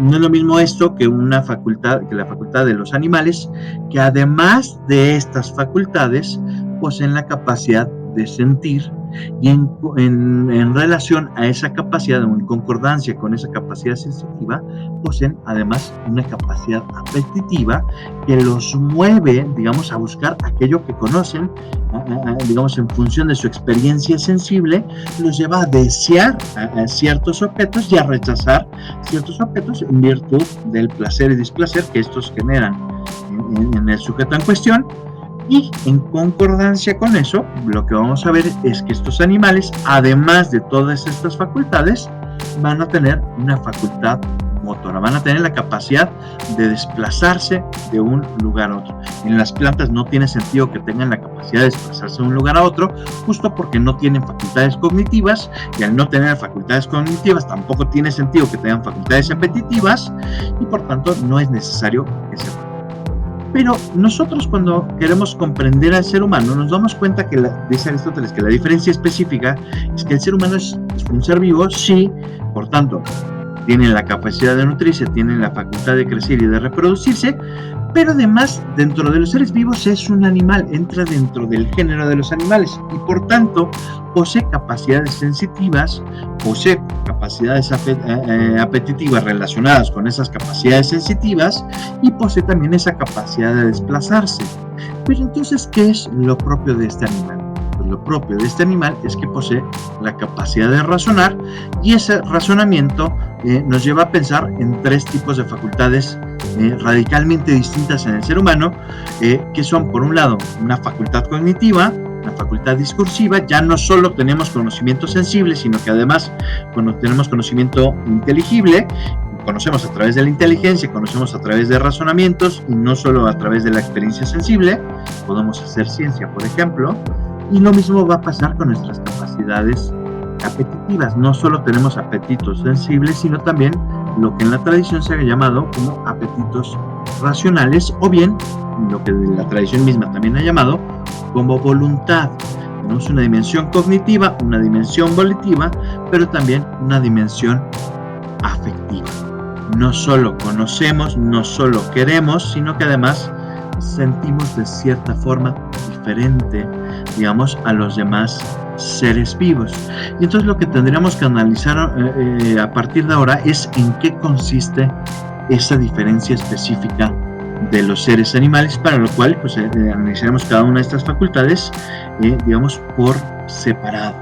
no es lo mismo esto que la facultad de los animales, que además de estas facultades poseen la capacidad de sentir, y en relación a esa capacidad, en concordancia con esa capacidad sensitiva, poseen además una capacidad apetitiva que los mueve, digamos, a buscar aquello que conocen, digamos, en función de su experiencia sensible, los lleva a desear a ciertos objetos y a rechazar ciertos objetos en virtud del placer y displacer que estos generan en el sujeto en cuestión. Y en concordancia con eso, lo que vamos a ver es que estos animales, además de todas estas facultades, van a tener una facultad motora, van a tener la capacidad de desplazarse de un lugar a otro. En las plantas no tiene sentido que tengan la capacidad de desplazarse de un lugar a otro, justo porque no tienen facultades cognitivas, y al no tener facultades cognitivas tampoco tiene sentido que tengan facultades apetitivas, y por tanto no es necesario que se muevan. Pero nosotros, cuando queremos comprender al ser humano, nos damos cuenta que, dice Aristóteles, que la diferencia específica es que el ser humano es un ser vivo, sí, por tanto, tiene la capacidad de nutrirse, tiene la facultad de crecer y de reproducirse, pero además, dentro de los seres vivos es un animal, entra dentro del género de los animales, y por tanto posee capacidades sensitivas, posee capacidades apetitivas relacionadas con esas capacidades sensitivas, y posee también esa capacidad de desplazarse. Pero entonces, ¿qué es lo propio de este animal? Pues lo propio de este animal es que posee la capacidad de razonar, y ese razonamiento nos lleva a pensar en 3 tipos de facultades radicalmente distintas en el ser humano, que son, por un lado, una facultad cognitiva, una facultad discursiva. Ya no solo tenemos conocimiento sensible, sino que además, cuando tenemos conocimiento inteligible, conocemos a través de la inteligencia, conocemos a través de razonamientos, y no solo a través de la experiencia sensible. Podemos hacer ciencia, por ejemplo, y lo mismo va a pasar con nuestras capacidades apetitivas. No solo tenemos apetitos sensibles, sino también lo que en la tradición se ha llamado como apetitos racionales, o bien lo que la tradición misma también ha llamado como voluntad. Tenemos una dimensión cognitiva, una dimensión volitiva, pero también una dimensión afectiva. No solo conocemos, no solo queremos, sino que además sentimos de cierta forma diferente, digamos, a los demás seres vivos. Y entonces lo que tendríamos que analizar a partir de ahora es en qué consiste esa diferencia específica de los seres animales, para lo cual pues analizaremos cada una de estas facultades, digamos, por separado.